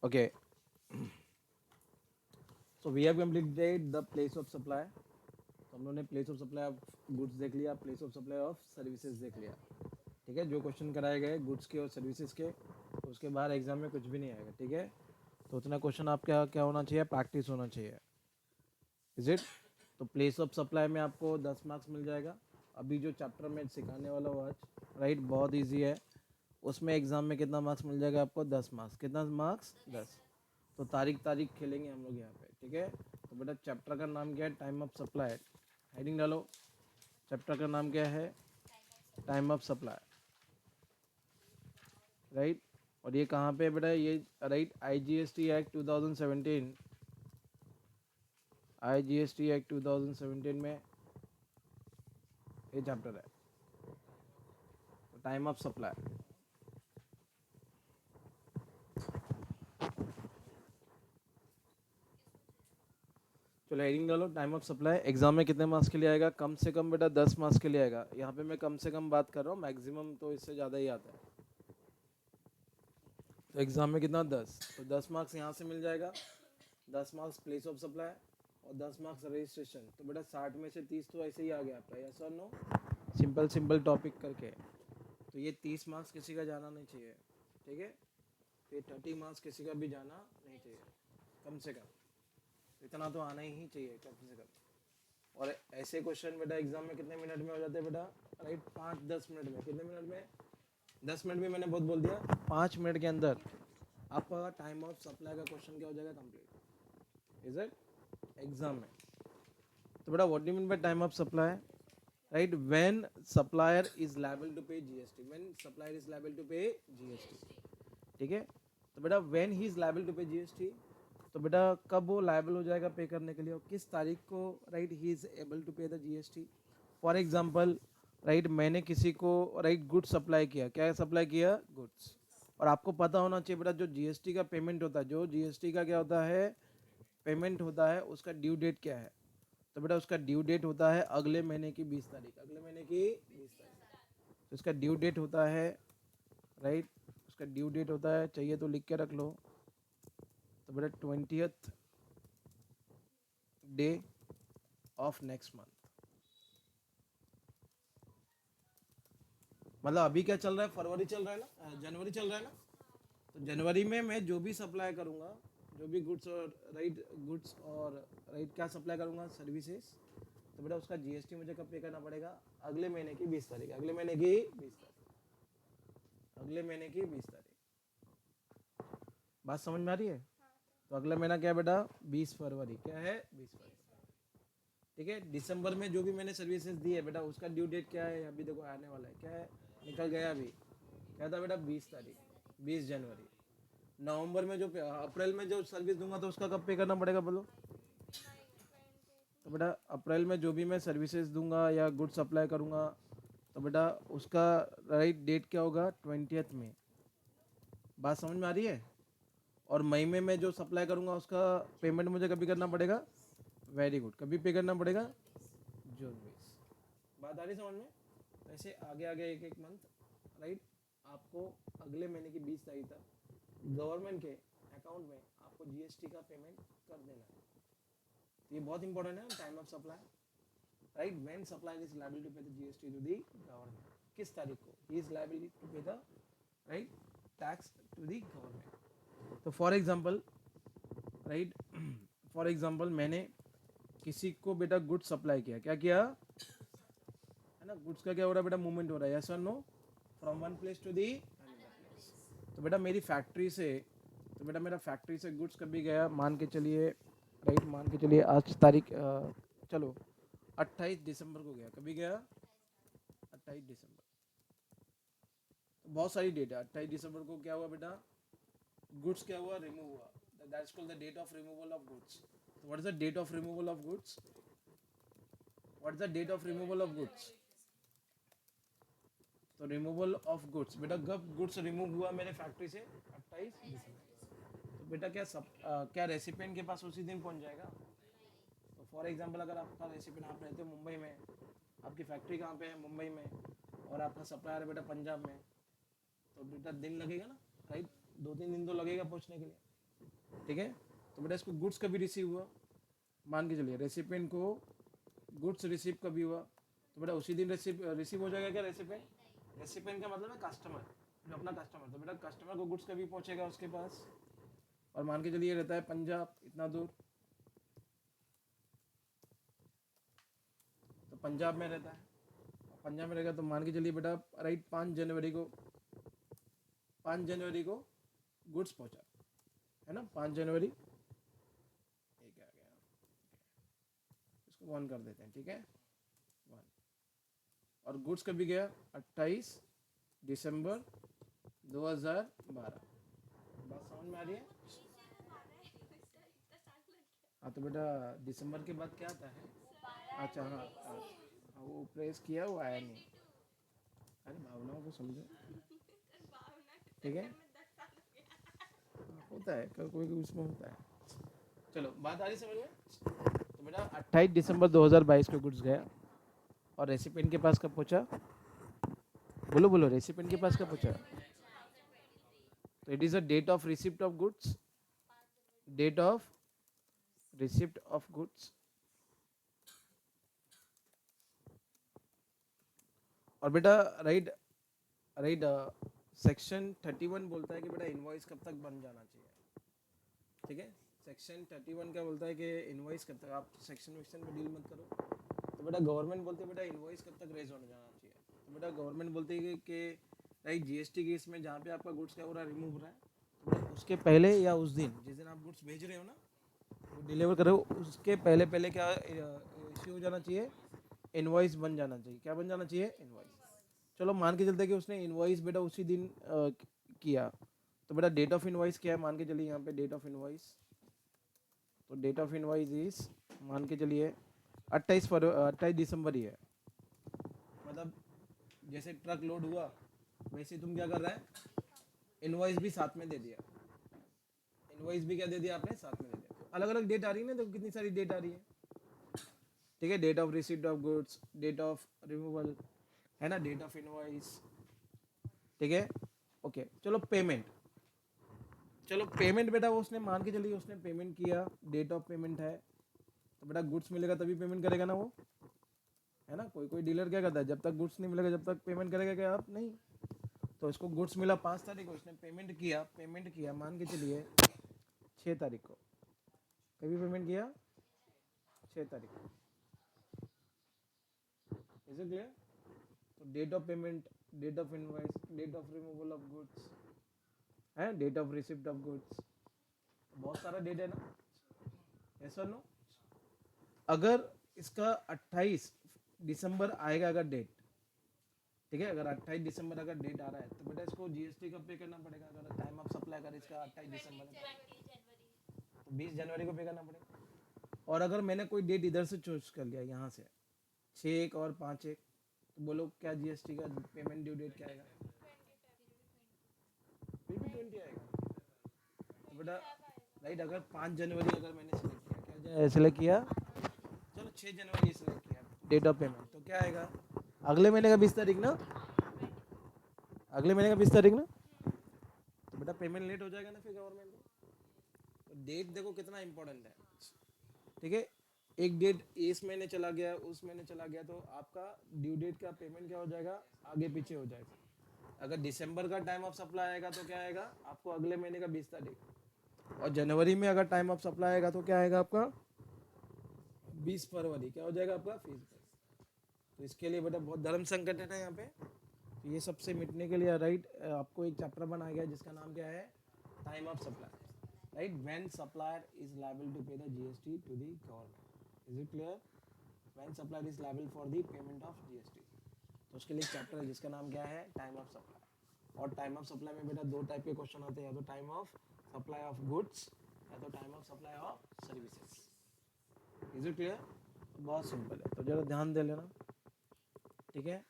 Okay, so we have completed the place of supply. तो हम लोगों ने place of supply of goods देख लिया, place of supply of services देख लिया। ठीक है, जो क्वेश्चन कराए गए गुड्स के और सर्विसेज के, उसके बाहर एग्जाम में कुछ भी नहीं आएगा। ठीक है, तो उतना क्वेश्चन आपका क्या होना चाहिए, प्रैक्टिस होना चाहिए। Is it? तो प्लेस ऑफ सप्लाई में आपको 10 मार्क्स मिल जाएगा। अभी जो चैप्टर में सिखाने वाला हूँ आज, राइट, बहुत इजी है। उसमें एग्जाम में कितना मार्क्स मिल जाएगा आपको? 10 मार्क्स। कितना मार्क्स? 10। तो तारीख तारीख खेलेंगे हम लोग यहाँ पे। ठीक है, तो बेटा चैप्टर का नाम क्या है? Time of supply. हेडिंग डालो, चैप्टर का नाम क्या है? Time of supply, right. और ये कहाँ पे है बेटा? ये right IGST act 2017, IGST act 2017 में ये चैप्टर है, टाइम ऑफ सप्लाई। चलो हेडिंग डालो, टाइम ऑफ सप्लाई। एग्जाम में कितने मार्क्स के लिए आएगा? कम से कम बेटा 10 मार्क्स के लिए आएगा। यहाँ पे मैं कम से कम बात कर रहा हूँ, मैक्सिमम तो इससे ज़्यादा ही आता है। तो एग्जाम में कितना? 10। तो 10 मार्क्स यहाँ से मिल जाएगा, 10 मार्क्स प्लेस ऑफ सप्लाई और 10 मार्क्स रजिस्ट्रेशन। तो बेटा 60 में से 30 तो ऐसे ही आ गया आपका, यस और नो? सिंपल सिंपल टॉपिक करके। तो ये 30 मार्क्स किसी का जाना नहीं चाहिए। ठीक है, ये 30 मार्क्स किसी का भी जाना नहीं चाहिए, कम से कम इतना तो आना ही चाहिए कम से कम। और ऐसे क्वेश्चन बेटा एग्जाम में कितने मिनट में हो जाते हैं बेटा? राइट, 5-10 मिनट में। कितने मिनट में? 10 मिनट में मैंने बहुत बोल दिया। 5 मिनट के अंदर आपका टाइम ऑफ सप्लाई का क्वेश्चन क्या हो जाएगा? कंप्लीट। Is it? एग्जाम में। तो बेटा what do you mean by time of supply? Right, when supplier is liable to pay GST, when supplier is liable to pay GST। ठीक है, तो बेटा when he is liable to pay GST, तो बेटा कब वो लायबल हो जाएगा पे करने के लिए, और किस तारीख को right he is able to pay the GST। For example, right, मैंने किसी को राइट गुड्स सप्लाई किया। क्या सप्लाई किया? गुड्स। और आपको पता होना चाहिए बेटा, जो GST का पेमेंट होता है, जो GST का क्या होता है, पेमेंट होता है, उसका ड्यू डेट क्या है? तो बेटा उसका ड्यू डेट होता है अगले महीने की 20 तारीख, अगले महीने की 20 तारीख। तो इसका ड्यू डेट होता है, राइट, उसका ड्यू डेट होता है, चाहिए तो लिख के रख लो। तो बेटा 20th day of next month. मतलब अभी क्या चल रहा है? फरवरी चल रहा है ना, जनवरी चल रहा है ना। तो जनवरी में मैं जो भी सप्लाई करूंगा, जो भी गुड्स और राइट गुड्स और राइट क्या सप्लाई करूंगा, सर्विसेज, तो बेटा उसका GST मुझे कब पे करना पड़ेगा? अगले महीने की 20 तारीख, अगले महीने की 20 तारीख, अगले महीने की 20 तारीख। बात समझ में आ रही है? तो अगला महीना क्या है बेटा? 20 फरवरी। क्या है? 20 फरवरी। ठीक है, दिसंबर में जो भी मैंने सर्विसेज दी है बेटा, उसका ड्यू डेट क्या है? अभी देखो आने वाला है, क्या है, निकल गया अभी। क्या था बेटा? 20 तारीख, 20 जनवरी। नवंबर में जो अप्रैल में जो सर्विस दूंगा, तो उसका कब पे करना पड़ेगा बोलो? तो बेटा अप्रैल में जो भी मैं सर्विसेज दूंगा या गुड सप्लाई करूंगा, तो बेटा उसका राइट डेट क्या होगा? 20th में। बात समझ में आ रही है? और मई में मैं जो सप्लाई करूंगा, उसका पेमेंट मुझे कभी करना पड़ेगा? वेरी गुड, कभी पे करना पड़ेगा? जून 20। बात आ रही समझ में? वैसे आगे आगे एक एक मंथ, राइट, आपको अगले महीने की 20 तारीख तक गवर्नमेंट के अकाउंट में आपको GST का पेमेंट कर देना है। तो ये बहुत इंपॉर्टेंट है, time of supply. Right, when supplier is liable to pay the GST to the government, किस तारीख को ही is liable to pay the right tax to the government. तो for example, right, for example मैंने किसी को बेटा गुड सप्लाई किया। क्या किया है ना? गुड्स का क्या हो रहा है बेटा? मूवमेंट हो रहा है, यस और no? From one place to the another place. तो बेटा मेरी फैक्ट्री से, तो बेटा मेरा फैक्ट्री से गुड्स कभी गया, मान के चलिए, राइट, मान के चलिए आज तारीख चलो 28 दिसंबर को गया। कभी गया? 28 दिसंबर। तो बहुत सारी डेट है। 28 दिसंबर को क्या हुआ बेटा? गुड्स क्या हुआ? रिमूव हुआ। That is called the date of removal of goods. तो what is the date of removal of goods? What is the date of removal of goods? तो रिमूवल ऑफ गुड्स बेटा कब गुड्स रिमूव हुआ मेरे factory से? 28 दिसंबर। तो बेटा क्या क्या रेसिपिएंट के पास उसी दिन पहुंच जाएगा? तो फॉर एग्जांपल, अगर आपका रेसिपिएंट, आप रहते हो मुंबई में, आपकी फैक्ट्री कहाँ पे है? मुंबई में, और आपका सप्लायर है बेटा पंजाब में, तो बेटा दिन लगेगा ना, राइट, 2-3 दिन तो लगेगा पहुंचने के लिए। ठीक है। तो बेटा इसको गुड्स कभी रिसीव हुआ, मान के चलिए रेसिपिएंट को गुड्स रिसीव कभी हुआ, तो बेटा उसी दिन रिसीव हो जाएगा क्या रेसिपिएंट। रेसिपिएंट का मतलब है कस्टमर, जो अपना कस्टमर, तो बेटा कस्टमर को गुड्स कभी पहुंचेगा उसके पास, और मान के चलिए रहता है पंजाब इतना दूर, तो पंजाब में रहता है, पंजाब में रहेगा तो मान के चलिए बेटा राइट 5 जनवरी को, 5 जनवरी को गुड्स पहुंचा, है ना, 5 जनवरी, एक आ गया, इसको 1 कर देते हैं, ठीक है 1, और गुड्स कभी गया 28 दिसंबर 2012, बात समझ में आ रही है। हाँ तो बेटा दिसंबर के बाद क्या आता है, अच्छा हाँ वो प्रेस किया वो आया नहीं, अरे भावनाओं को समझो, ठीक है होता है कोई कोई उसमें होता है। चलो बात आ रही समझ में। तो बेटा 28 दिसंबर 2022 को गुड्स गया, और रेसिपिएंट के पास कब पहुंचा, बोलो बोलो, रेसिपिएंट के पास कब पहुंचा, तो it is a date of receipt of goods, date of receipt of goods. और बेटा राइट राइट सेक्शन 31 बोलता है कि बेटा इनवॉइस कब तक बन जाना चाहिए, ठीक है। सेक्शन 31 क्या बोलता है कि इनवॉइस कब तक, आप सेक्शन वेक्शन में डील मत करो। तो बेटा गवर्नमेंट बोलते है बेटा इनवॉइस कब तक रेज होने जाना चाहिए, तो बेटा गवर्नमेंट बोलती है कि राइट जीएसटी केस में जहाँ पे आपका गुड्स क्या हो रहा है, रिमूव हो रहा है, तो बेटा उसके पहले या उस दिन जिस दिन आप गुड्स भेज रहे हो ना, वो डिलीवर करो, उसके पहले पहले क्या इश्यू हो जाना चाहिए, इनवॉइस बन जाना चाहिए, क्या बन जाना चाहिए, इनवॉइस। चलो मान के चलते हैं कि उसने इनवॉइस बेटा उसी दिन किया, तो बेटा डेट ऑफ इनवॉइस क्या है, मान के चलिए यहाँ पे डेट ऑफ इनवॉइस, तो डेट ऑफ इनवॉइस इज मान के चलिए 28 दिसंबर ही है, मतलब जैसे ट्रक लोड हुआ वैसे तुम क्या कर रहा है, इनवॉइस भी साथ में दे दिया, इनवॉइस भी क्या दे दिया आपने, साथ में दे दिया। अलग अलग डेट आ रही है ना, तो कितनी सारी डेट आ रही है, ठीक है, date of receipt of goods, date of removal, है ना, डेट ऑफ इनवॉइस, ठीक है ओके। चलो पेमेंट, चलो पेमेंट बेटा वो उसने मान के चलिए उसने पेमेंट किया, डेट ऑफ पेमेंट है, तो बेटा गुड्स मिलेगा तभी पेमेंट करेगा ना वो, है ना। कोई कोई डीलर क्या करता है, जब तक गुड्स नहीं मिलेगा जब तक पेमेंट करेगा क्या आप, नहीं। तो इसको गुड्स मिला 5 तारीख को, इसने पेमेंट किया मान के चलिए 6 तारीख को, कभी पेमेंट किया 6 तारीख को, इज इट क्लियर। तो date of payment, date of invoice, date of removal of goods, है date of receipt of goods, बहुत सारा डेट है ना, यस और नो। अगर इसका 28 दिसंबर आएगा अगर डेट, ठीक है, अगर 28 दिसंबर अगर डेट आ रहा है, तो बेटा इसको जीएसटी कब पे करना पड़ेगा, अगर टाइम ऑफ सप्लाई अगर इसका 28 दिसंबर है तो 20 जनवरी को पे करना पड़ेगा। और अगर मैंने कोई डेट इधर से चूज कर लिया यहाँ से 6/1 और 5/1, तो बोलो क्या जीएसटी का पेमेंट ड्यू डेट क्या आएगा, फिर भी 20 आएगा। तो बेटा राइट अगर 5 जनवरी अगर मैंने सेलेक्ट किया, क्या सेलेक्ट किया, चलो 6 जनवरी सेलेक्ट किया डेट ऑफ पेमेंट, तो क्या आएगा अगले महीने का 20 तारीख ना, अगले महीने का 20 तारीख ना, तो बेटा पेमेंट लेट हो जाएगा ना फिर गवर्नमेंट को। तो डेट देखो कितना इंपॉर्टेंट है, ठीक है। एक डेट इस महीने चला गया उस महीने चला गया तो आपका ड्यू डेट का पेमेंट क्या हो जाएगा, आगे पीछे हो जाएगा। अगर दिसंबर का टाइम ऑफ सप्लाई आएगा तो क्या आएगा आपको अगले महीने का 20 तारीख, और जनवरी में अगर टाइम ऑफ सप्लाई आएगा तो क्या आएगा आपका 20 फरवरी, क्या हो जाएगा आपका फीस। तो इसके लिए बेटा बहुत धर्म संकट है ना यहाँ पे, तो ये सबसे मिटने के लिए राइट आपको एक चैप्टर बनाया गया जिसका नाम क्या है, time of supply, right when supplier is liable to pay the GST to the government, is it clear, when supplier is liable for the payment of GST. तो उसके लिए एक चैप्टर है जिसका नाम क्या है, टाइम ऑफ सप्लाई। और टाइम ऑफ सप्लाई में बेटा 2 टाइप के क्वेश्चन आते हैं, या तो time of supply of goods या तो time of supply of services, is it clear. बहुत सिंपल है, तो जरा ध्यान दे लेना, ठीक है।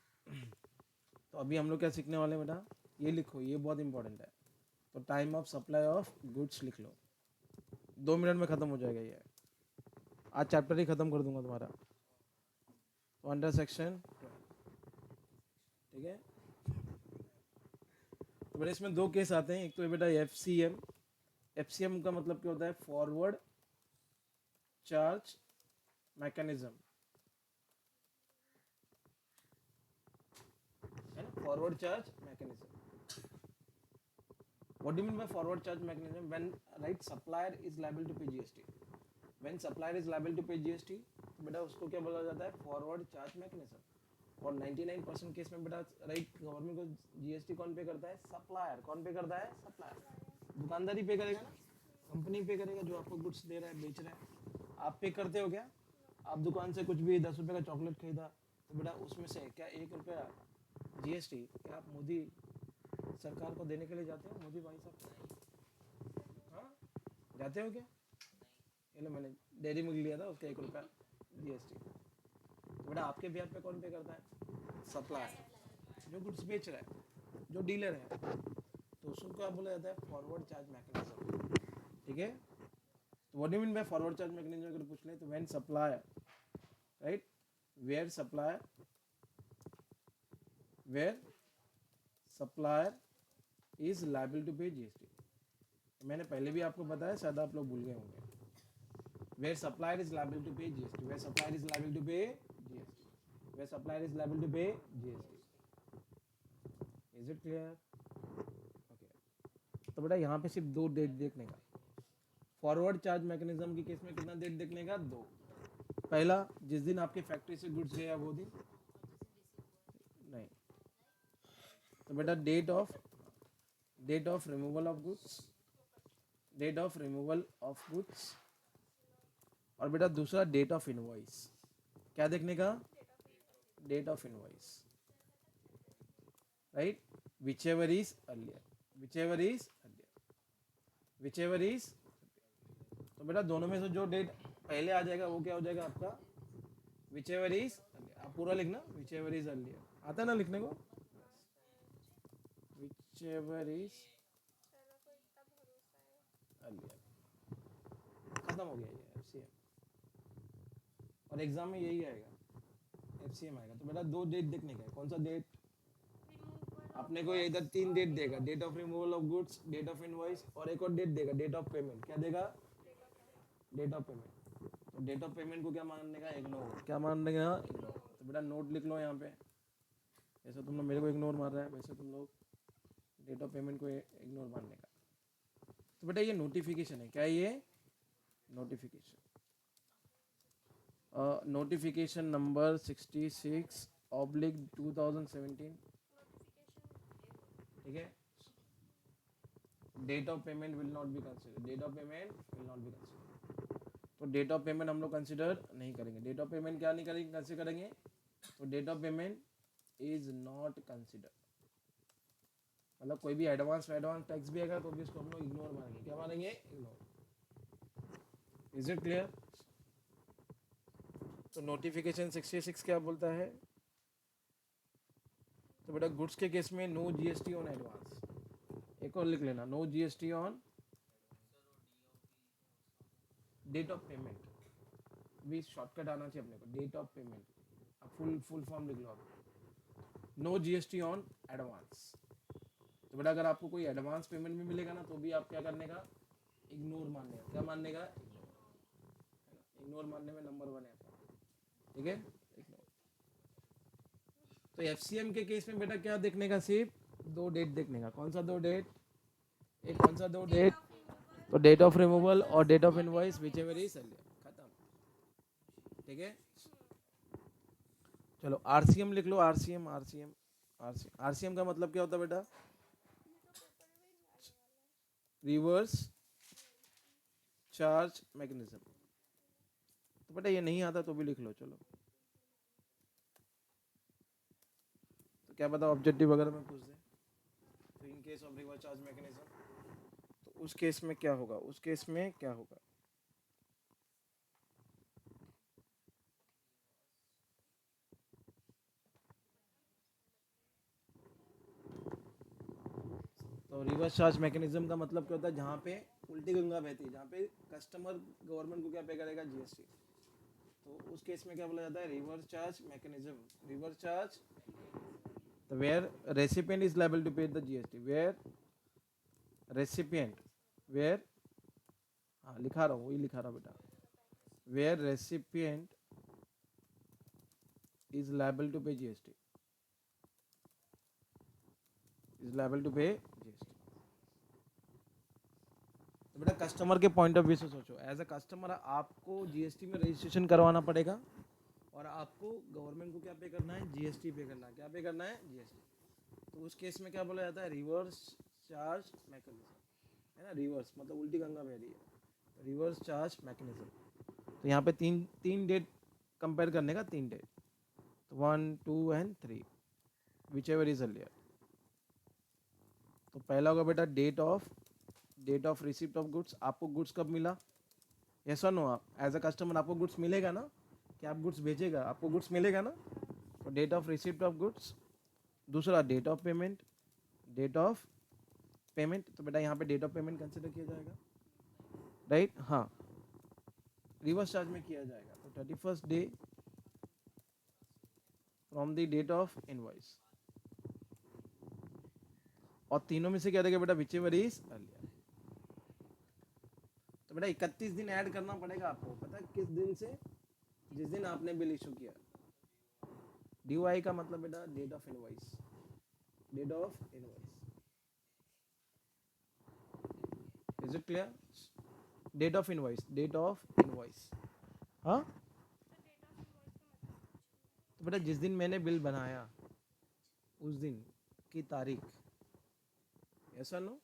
तो अभी हम लोग क्या सीखने वाले हैं बेटा, ये लिखो, ये बहुत इंपॉर्टेंट है। तो time of supply of goods लिख लो, 2 मिनट में खत्म हो जाएगा ये, आज चैप्टर ही खत्म कर दूंगा तुम्हारा। तो अंडर सेक्शन, ठीक है। तो बेटा इसमें 2 केस आते हैं, एक तो बेटा एफसीएम, एफसीएम का मतलब क्या होता है? फॉरवर्ड चार्ज मैकेनिज्म, है ना, forward charge mechanism. What do you mean by forward charge mechanism? When right supplier is liable to pay GST. When supplier is liable to pay GST, तो बेटा उसको क्या बोला जाता है? Forward charge mechanism. और 99% केस में बेटा राइट गवर्नमेंट को जीएसटी कौन पे करता है? सप्लायर. कौन पे करता है? सप्लायर. दुकानदार ही पे करेगा ना, कंपनी पे करेगा जो आपको गुड्स दे रहा है, बेच रहा है. आप पे करते हो क्या? आप दुकान से कुछ भी 10 रुपये का चॉकलेट खरीदा तो बेटा उसमें से क्या 1 रुपया जीएसटी क्या आप मोदी सरकार को देने के लिए जाते हो? मोदी भाई साहब, हाँ जाते हो क्या? ये लो मैंने डेयरी मिल्क लिया था, उसका 1 रुपया जीएसटी. तो बेटा आपके ब्याज पे कौन पे करता है? सप्लायर, जो गुड्स बेच रहा है, जो डीलर है. तो उसको क्या बोला जाता है? Forward charge mechanism. ठीक है. तो what do you mean by forward charge mechanism अगर पूछ ले तो when supplier right where supplier is liable to pay GST. मैंने पहले भी आपको बताया, शायद आप लोग भूल गए होंगे. Where supplier is liable to pay GST. Where supplier is liable to pay GST. Where supplier is liable to pay GST. Is it clear? Okay. तो बेटा यहाँ पे सिर्फ 2 डेट देखने का. फॉरवर्ड चार्ज मैकेनिज्म के केस में कितना डेट देखने का? 2. पहला जिस दिन आपके फैक्ट्री से गुड्स गया वो दिन नहीं. तो बेटा date of removal of goods, और बेटा दूसरा डेट ऑफ इनवॉइस. क्या देखने का? Date of invoice. Right. Whichever is earlier. तो बेटा दोनों में से जो डेट पहले आ जाएगा वो क्या हो जाएगा आपका? Whichever is earlier. आप पूरा लिखना, विचएवर इज अर्लियर. आता है ना लिखने को? Whichever is earlier. खत्म हो गया ये एफसीएम. और एग्जाम में यही आएगा, एफसीएम आएगा. तो बेटा 2 डेट देखने का है. कौन सा डेट? अपने को इधर 3 डेट देगा. Date of removal of goods, date of invoice, और एक और डेट देगा, डेट ऑफ पेमेंट. क्या देगा? Date of payment. तो डेट ऑफ पेमेंट को क्या मानने का? इग्नोर. क्या मानने का? इग्नोर. तो बेटा नोट लिख लो यहाँ पे. ऐसा तुम लोग मेरे को इग्नोर मार रहा है, वैसे तुम लोग डेट ऑफ पेमेंट को इग्नोर मानने का. तो बेटा ये नोटिफिकेशन है. क्या है ये? नोटिफिकेशन. Notification number 66/2017. ठीक है. Date of payment will not be consider. तो डेट ऑफ पेमेंट हम लोग कंसिडर नहीं करेंगे. डेट ऑफ पेमेंट क्या नहीं करेंगे? कंसिडर करेंगे. तो date of payment is not consider. मतलब कोई भी एडवांस टैक्स भी आएगा तो भी इसको हम लोग इग्नोर मानेंगे. क्या मानेंगे? इग्नोर. Is it clear? तो नोटिफिकेशन 66 क्या बोलता है? तो बेटा गुड्स के केस में नो जीएसटी ऑन एडवांस. एक और लिख लेना, no GST on date of payment. भी शॉर्टकट आना चाहिए अपने को. Date of payment. अब फुल फॉर्म लिख लो आप. No GST on advance. तो बेटा अगर आपको कोई एडवांस पेमेंट में मिलेगा ना तो भी आप क्या करने का? इग्नोर मानने का. क्या मानने का? इग्नोर मानने में नंबर 1 है. ठीक है. तो एफसीएम के केस में बेटा क्या देखने का? सिर्फ 2 डेट देखने का. कौन सा 2 डेट? एक कौन सा 2 डेट? तो डेट ऑफ रिमूवल और date of invoice whichever is earlier. खत्म. ठीक है. चलो आरसीएम लिख लो. आरसीएम का मतलब क्या होता है बेटा? Reverse charge mechanism. तो बेटा ये नहीं आता तो भी लिख लो. चलो तो क्या पता ऑब्जेक्टिव वगैरह में पूछ दे. तो in case of reverse charge mechanism, तो उस केस में क्या होगा? तो रिवर्स चार्ज मैकेनिज्म का मतलब क्या होता है? जहाँ पे उल्टी गंगा बहती है, जहाँ पे कस्टमर गवर्नमेंट को क्या पे करेगा? जीएसटी. तो उस केस में क्या बोला जाता है? Reverse charge mechanism. Reverse charge. तो where recipient is liable to pay the GST. Where हाँ लिखा रहा हूँ, वही लिखा रहा बेटा, where recipient is liable to pay GST, is liable to pay GST. तो बेटा कस्टमर के पॉइंट ऑफ व्यू से सोचो, एज अ कस्टमर आपको जीएसटी में रजिस्ट्रेशन करवाना पड़ेगा और आपको गवर्नमेंट को क्या पे करना है, जीएसटी पे करना है। क्या पे करना है, जीएसटी। तो उस केस में क्या बोला जाता है, रिवर्स चार्ज मैकेनिज्म, है ना। रिवर्स मतलब उल्टी गंगा बह रही है, रिवर्स चार्ज मैकेनिज्म। तो यहाँ पे तीन तीन डेट कंपेयर करने का, तीन डेट, तो 1, 2 and 3, whichever is earlier. तो पहला होगा बेटा date of receipt of goods, आपको गुड्स कब मिला, यस और नो। आप एज अ कस्टमर आपको गुड्स मिलेगा ना, कि आप गुड्स भेजेगा, आपको गुड्स मिलेगा ना, तो date of receipt of goods. दूसरा date of payment, date of payment, तो बेटा यहाँ पे डेट ऑफ पेमेंट कंसिडर किया जाएगा, राइट। हाँ, रिवर्स चार्ज में किया जाएगा, तो 31st day from the date of invoice. और तीनों में से क्या देगा बेटा, विच एवर इज अर्लियर। तो बेटा 31 दिन ऐड करना पड़ेगा आपको, पता है किस दिन से, जिस दिन आपने बिल इशू किया। ड्यू का मतलब बेटा date of invoice, date of invoice, is it clear. Date of invoice, date of invoice, हाँ। तो बेटा जिस दिन मैंने बिल बनाया उस दिन की तारीख, ऐसा नो।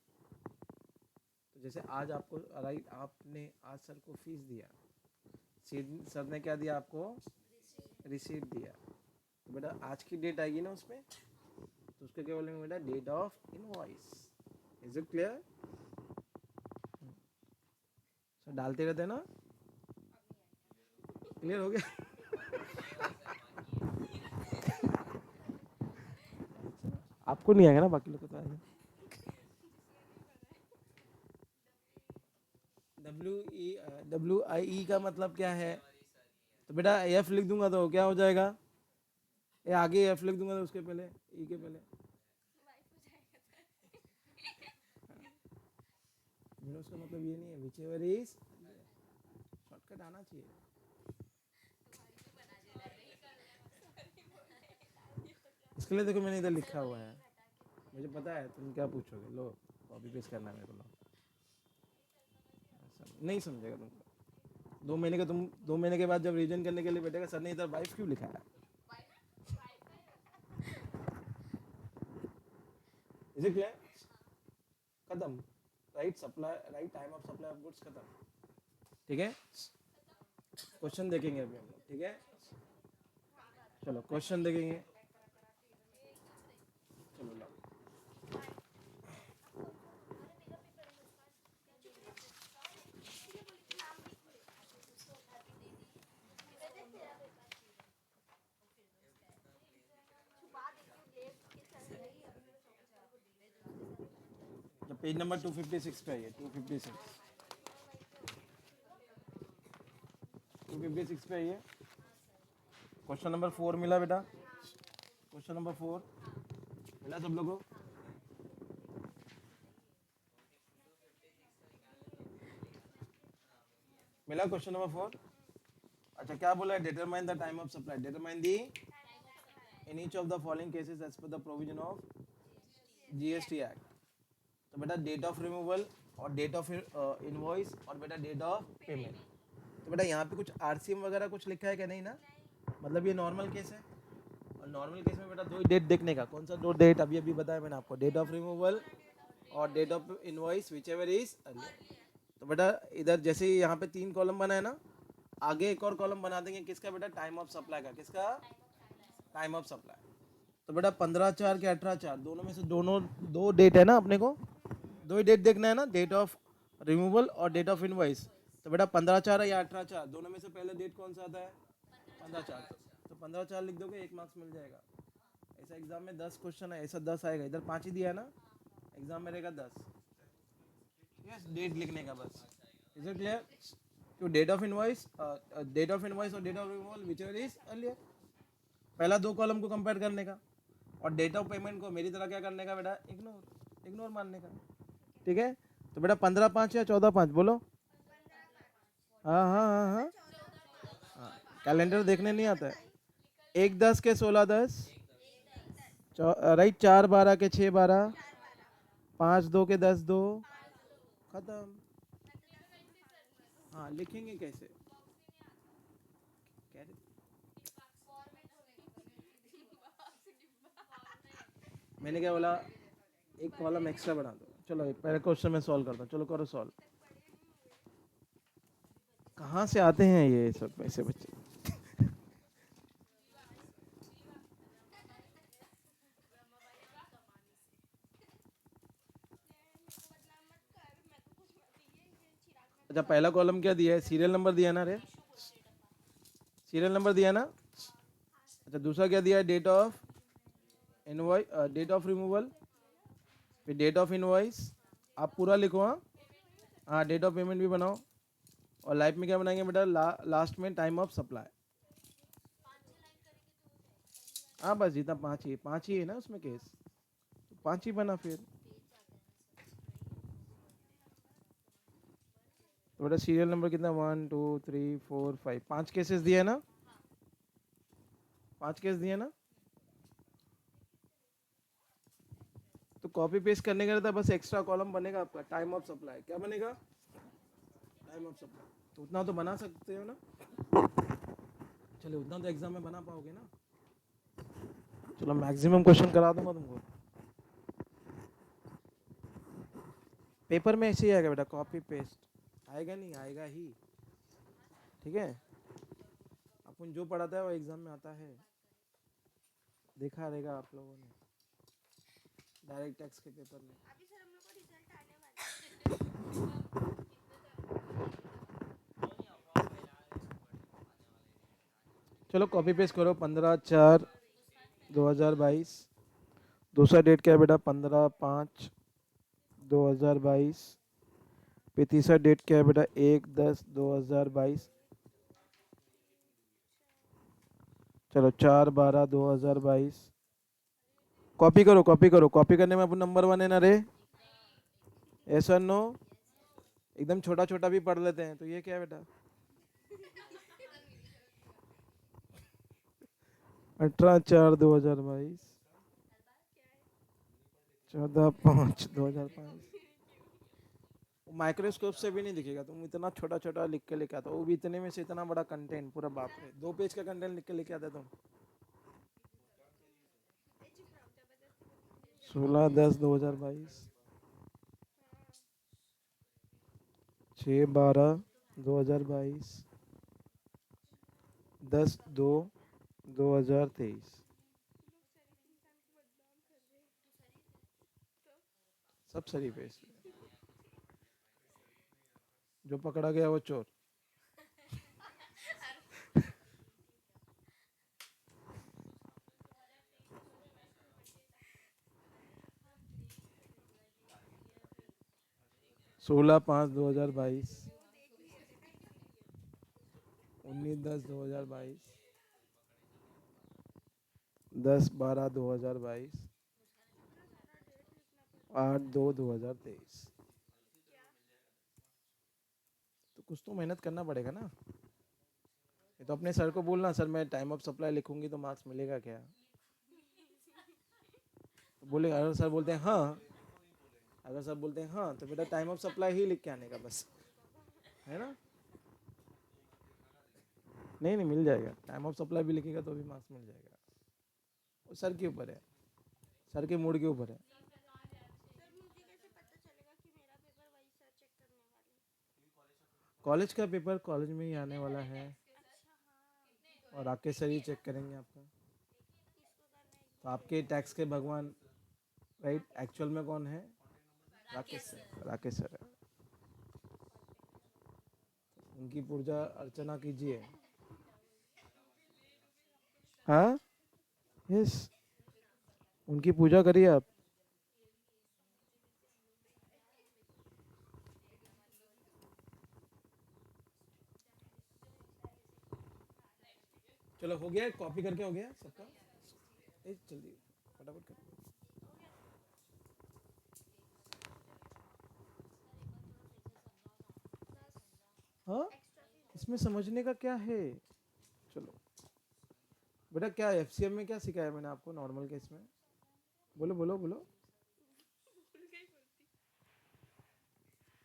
तो जैसे आज आपको राइट, आपने आज सर को फीस दिया, सर ने क्या दिया आपको, रिसीट दिया, तो बेटा आज की डेट आएगी ना उसमें, तो उसको क्या बोलेंगे बेटा, date of invoice. Is it clear. Sir डालते रहते ना, क्लियर हो गया। आपको नहीं आएगा ना, बाकी लोग को तो आएगा। WI का मतलब क्या है, तो बेटा एफ लिख दूंगा तो क्या हो जाएगा, ये आगे एफ लिख दूंगा तो उसके पहले ई के पहले मेरा, उसका मतलब ये नहीं है, विच एवर इज, शॉर्टकट आना चाहिए। इसके लिए देखो मैंने इधर लिखा हुआ है, मुझे पता है तुम क्या पूछोगे, लो कॉपी पेस्ट करना है मेरे को, लो। नहीं समझेगा तुमको, 2 महीने का, तुम 2 महीने के बाद जब रिविजन करने के लिए बैठेगा, सर ने इधर वाइफ क्यों लिखा है, इज इट क्लियर। खत्म, right supply, right time of supply of goods, खत्म। ठीक है, क्वेश्चन देखेंगे अभी हम लोग, ठीक है। चलो क्वेश्चन देखेंगे, चलो लो। पेज नंबर 256 पे आइए, 256 पे आइए। क्वेश्चन नंबर 4 मिला बेटा, क्वेश्चन नंबर 4 मिला सब लोगों को। मिला क्वेश्चन नंबर 4। अच्छा क्या बोला है, determine the time of supply, determine the in each of the following cases as per the provision of GST act. तो बेटा डेट ऑफ रिमूवल और डेट ऑफ इनवॉइस और बेटा डेट ऑफ पेमेंट। तो बेटा यहाँ पे कुछ आरसीएम वगैरह कुछ लिखा है क्या, नहीं ना, मतलब ये नॉर्मल केस है। और नॉर्मल केस में बेटा 2 ही डेट देखने का, कौन सा 2 डेट, अभी अभी बताया मैंने आपको, डेट ऑफ रिमूवल और date of invoice, whichever is earlier. तो बेटा इधर जैसे ही यहाँ पे 3 कॉलम बना है ना, आगे एक और कॉलम बना देंगे, किसका बेटा, टाइम ऑफ सप्लाई का, किसका, टाइम ऑफ सप्लाई। तो बेटा 15/4 के 18/4 दोनों में से दोनों 2 डेट है ना, अपने को 2 ही डेट देखना है ना, डेट ऑफ रिमूवल और डेट ऑफ इनवॉइस। तो बेटा 15/4 है या 18/4, दोनों में से पहले डेट कौन सा आता है, 15/4। तो 15/4 लिख दोगे, 1 मार्क्स मिल जाएगा। ऐसा एग्जाम में 10 क्वेश्चन है, ऐसा 10 आएगा, इधर 5 ही दिया है ना, एग्जाम में रहेगा 10। यस, डेट लिखने का बस। Is it clear. तो डेट ऑफ इनवॉइस और date of removal whichever is earlier, पहला 2 कॉलम को कंपेयर करने का, और डेट ऑफ पेमेंट को मेरी तरह क्या करने का बेटा, इग्नोर मानने का। ठीक है, तो बेटा 15/5 या 14/5 बोलो, हाँ हाँ हाँ हाँ हाँ, कैलेंडर देखने नहीं आता है। 1 10 के 16 10, राइट, 4 12 के 6 12, 5 2 के 10 2, खत्म। हाँ, लिखेंगे कैसे? कैरे- मैंने क्या बोला, एक कॉलम एक्स्ट्रा बना दो। चलो एक पहले क्वेश्चन मैं सॉल्व करता हूँ, चलो करो सॉल्व। कहाँ से आते हैं ये सब ऐसे बच्चे? अच्छा, पहला कॉलम क्या दिया है? सीरियल नंबर दिया ना रे? सीरियल नंबर दिया ना? अच्छा, दूसरा क्या दिया है? Date of invoice, date of removal, फिर डेट ऑफ इनवॉइस। आप पूरा लिखो। हाँ हाँ, डेट ऑफ पेमेंट भी बनाओ। और लाइफ में क्या बनाएंगे बेटा? लास्ट में टाइम ऑफ सप्लाई। हाँ बस, जितना पाँच ही है ना उसमें केस, तो पाँच ही बना फिर। तो बेटा सीरियल नंबर कितना? 1 2 3 4 5, 5 केसेस दिए ना? 5 केस दिए ना? तो कॉपी पेस्ट करने का रहता है, बस एक्स्ट्रा कॉलम बनेगा आपका टाइम ऑफ सप्लाई। क्या बनेगा? Time of supply. तो उतना तो बना सकते हो ना? चलो उतना तो एग्जाम में बना पाओगे ना? चलो मैक्सिमम क्वेश्चन करा दूंगा तुमको। पेपर में ऐसे ही आएगा बेटा, कॉपी पेस्ट आएगा, नहीं आएगा ही। ठीक है, अपन जो पढ़ाता है वो एग्जाम में आता है, देखा रहेगा आप लोगों ने डायरेक्ट टैक्स के पेपर में। चलो कॉपी पेस्ट करो। 15/4/2022। दूसरा डेट क्या है बेटा? 15/5/2022। फिर तीसरा डेट क्या है बेटा? 1 10/2022। चलो 4 12/2022। कॉपी करो कॉपी करो, कॉपी करने में अपन नंबर 1 है ना रे? ऐसा नो, एकदम छोटा छोटा भी पढ़ लेते हैं। तो ये क्या है बेटा? 18/4/2022। 14/5/2022। माइक्रोस्कोप से भी नहीं दिखेगा, तुम इतना छोटा छोटा लिख के लेके आता हो, वो भी इतने में से इतना बड़ा कंटेंट पूरा, बाप रे, 2 पेज का कंटेंट लिख के लेके आता तुम। 16/10/2022। 6/12/2022। 10/2/2023। सब सही पेज। जो पकड़ा गया वो चोर। सोलह पाँच दो हजार बाईस 19/10/2022। 10/12/2022। 8/2/2023। तो कुछ तो मेहनत करना पड़ेगा ना। ये तो अपने सर को बोलना, सर मैं टाइम ऑफ सप्लाई लिखूंगी तो मार्क्स मिलेगा क्या? तो बोले, अगर सर बोलते हैं हाँ, अगर सर बोलते हैं हाँ, तो बेटा टाइम ऑफ सप्लाई ही लिख के आने का बस, है ना? नहीं नहीं, मिल जाएगा। टाइम ऑफ सप्लाई भी लिखेगा तो भी मार्क्स मिल जाएगा। वो सर के ऊपर है, सर के मूड के ऊपर है। कॉलेज का पेपर कॉलेज में ही आने वाला है, और राकेश सर ही चेक करेंगे आपका। तो आपके टैक्स के भगवान, राइट, एक्चुअल में कौन है? राकेश सर, राकेश सर है। उनकी पूजा अर्चना कीजिए। हाँ, यस, उनकी पूजा करिए आप। चलो हो गया, कॉपी करके हो गया सबका? जल्दी फटाफट कर। हाँ इसमें समझने का क्या है? चलो बेटा, क्या एफसीएम में क्या सिखाया मैंने आपको नॉर्मल केस में? बोलो बोलो बोलो।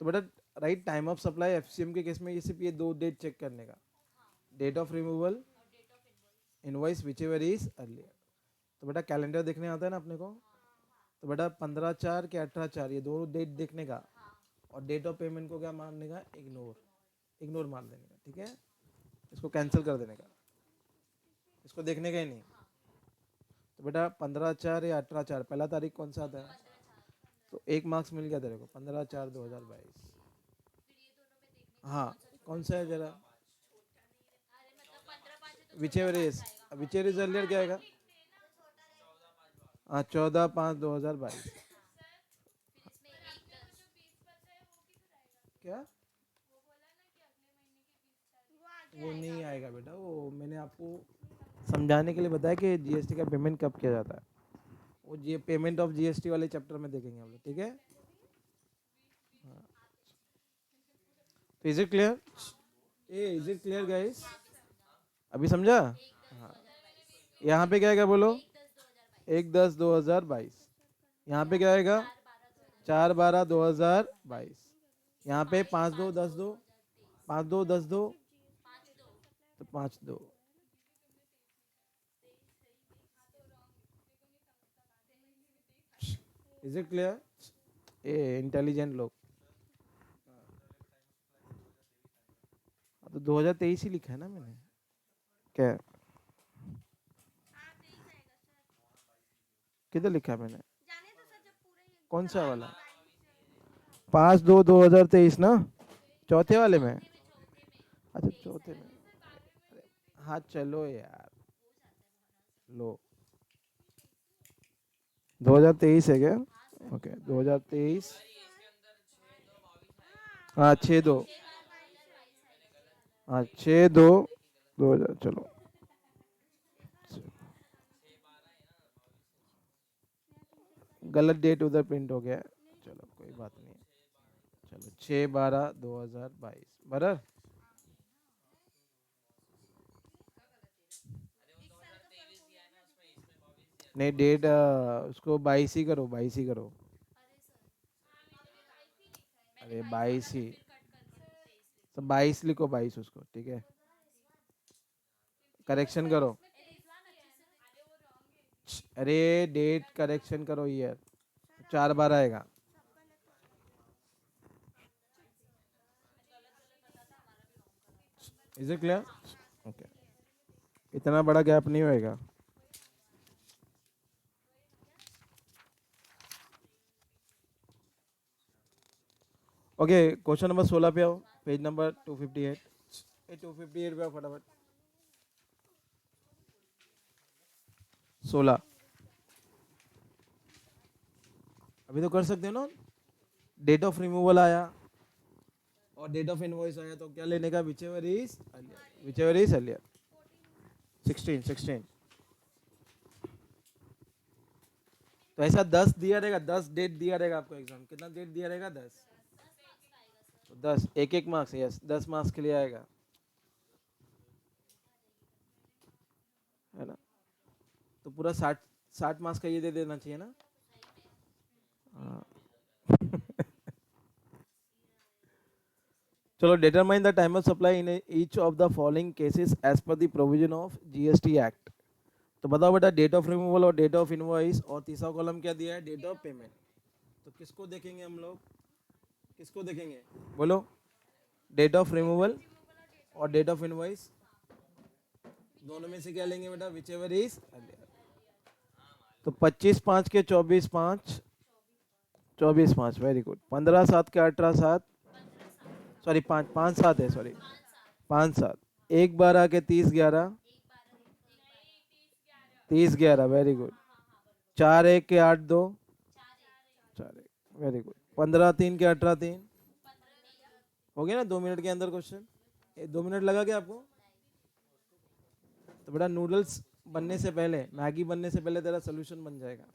तो बेटा right time of supply FCM के केस में ये सिर्फ ये दो डेट चेक करने का, date of removal, invoice whichever is earlier. तो बेटा कैलेंडर देखने आता है ना अपने को, तो बेटा 15/4 के 18/4 ये दो डेट देखने का, और डेट ऑफ पेमेंट को क्या मानने का? इग्नोर मार देने का, ठीक है? इसको कैंसिल कर देने का, इसको देखने का ही नहीं। तो बेटा 15/4 या 18/4 पहला तारीख कौन सा आता है? तो 1 मार्क्स मिल गया तेरे को, 15/4/2022। हाँ कौन सा है जरा, विच एवर इज अर्लियर क्या आएगा? हाँ 14/5/2022। क्या? वो नहीं आएगा बेटा, वो मैंने आपको समझाने के लिए बताया कि जीएसटी का पेमेंट कब किया जाता है। वो जी पेमेंट ऑफ जीएसटी वाले चैप्टर में देखेंगे हम लोग, ठीक है? तो is it clear? Is it clear guys? अभी समझा? हाँ। यहाँ पे क्या आएगा बोलो? 1/10/2022। यहाँ पे क्या आएगा? 4/12/2022। यहाँ पे 5/2/10/2, 5/2/10/2, तो 5/2। Is it clear? A intelligent लोग। तो 2023 ही लिखा है ना मैंने, क्या किधर लिखा है मैंने? कौन सा वाला? 5/2/2023 ना, चौथे वाले में? अच्छा चौथे में। हाँ चलो यार, लो 2023 है क्या? ओके 2023। हाँ 6/2। हाँ 6/2/2000। चलो गलत डेट उधर प्रिंट हो गया है। चलो कोई बात नहीं, चलो 6/12/2022 बराबर। नहीं डेट उसको 22 ही करो, 22 ही करो। अरे 22 ही, तो 22 लिखो, 22 उसको, ठीक है? करेक्शन करो, अरे डेट करेक्शन करो ईयर, 4/12 आएगा। Is it clear? ओके, इतना बड़ा गैप नहीं होएगा। ओके क्वेश्चन नंबर 16 पे आओ, पेज नंबर 258। 258 पे आओ फटाफट। 16 अभी तो कर सकते हो ना। डेट ऑफ रिमूवल आया और डेट ऑफ इनवॉइस आया, तो क्या लेने का? Whichever is earlier, whichever is earlier. 16 तो ऐसा 10 दिया रहेगा, 10 डेट दिया रहेगा आपको एग्जाम, कितना डेट दिया रहेगा? 10। तो 10 एक मार्क्स, यस 10 मार्क्स के लिए आएगा, है ना? तो पूरा 60 मार्क्स का ये दे देना चाहिए ना। हाँ। चलो determine the time of supply in each of the following cases as per the provision of GST act. तो बताओ बेटा, डेट ऑफ रिमूवल और डेट ऑफ इनवॉइस, और तीसरा कॉलम क्या दिया है? Date of payment. तो किसको देखेंगे हम लोग? किसको देखेंगे बोलो? डेट ऑफ रिमूवल और डेट ऑफ इनवॉइस, दोनों में से क्या लेंगे बेटा? Whichever is. तो 25/5 के 24/5, 24/5 वेरी गुड। 15/7 के 18/7, सॉरी 5/7 है, सॉरी 5/7। 1/12 के 30/11, 30/11 वेरी गुड। 4/1 के 8/2, 4/1 वेरी गुड। 15/3 के 18/3 हो गया ना 2 मिनट के अंदर क्वेश्चन। 2 मिनट लगा क्या आपको? तो बेटा नूडल्स बनने से पहले, मैगी बनने से पहले तेरा सोल्यूशन बन जाएगा।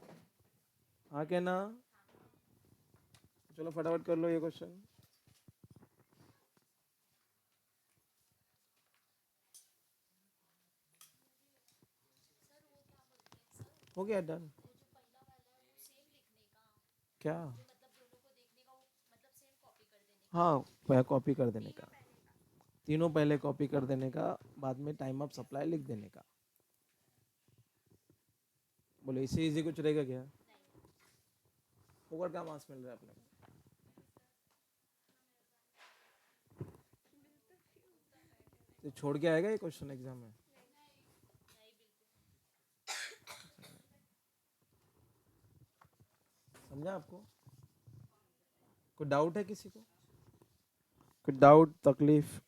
हाँ क्या ना? चलो फटाफट कर लो ये क्वेश्चन। हो गया डन। क्या? हाँ, वह कॉपी कर देने का, तीनों पहले कॉपी कर देने का, बाद में टाइम ऑफ सप्लाई लिख देने का। बोले इससे इजी कुछ रहेगा क्या? फोकट का मार्क्स मिल रहा है अपने को। तो छोड़ के आएगा ये क्वेश्चन एग्जाम में? समझा आपको? कोई डाउट है किसी को? कोई डाउट, तकलीफ,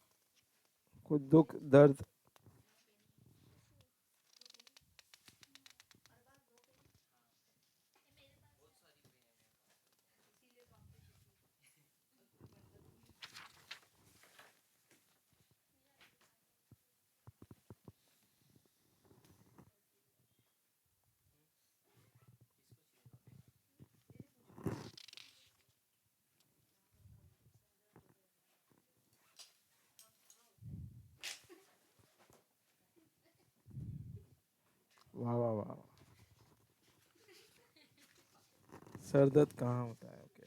कोई दुख दर्द? वाह वाह वाह, सर दर्द कहाँ होता है? ओके।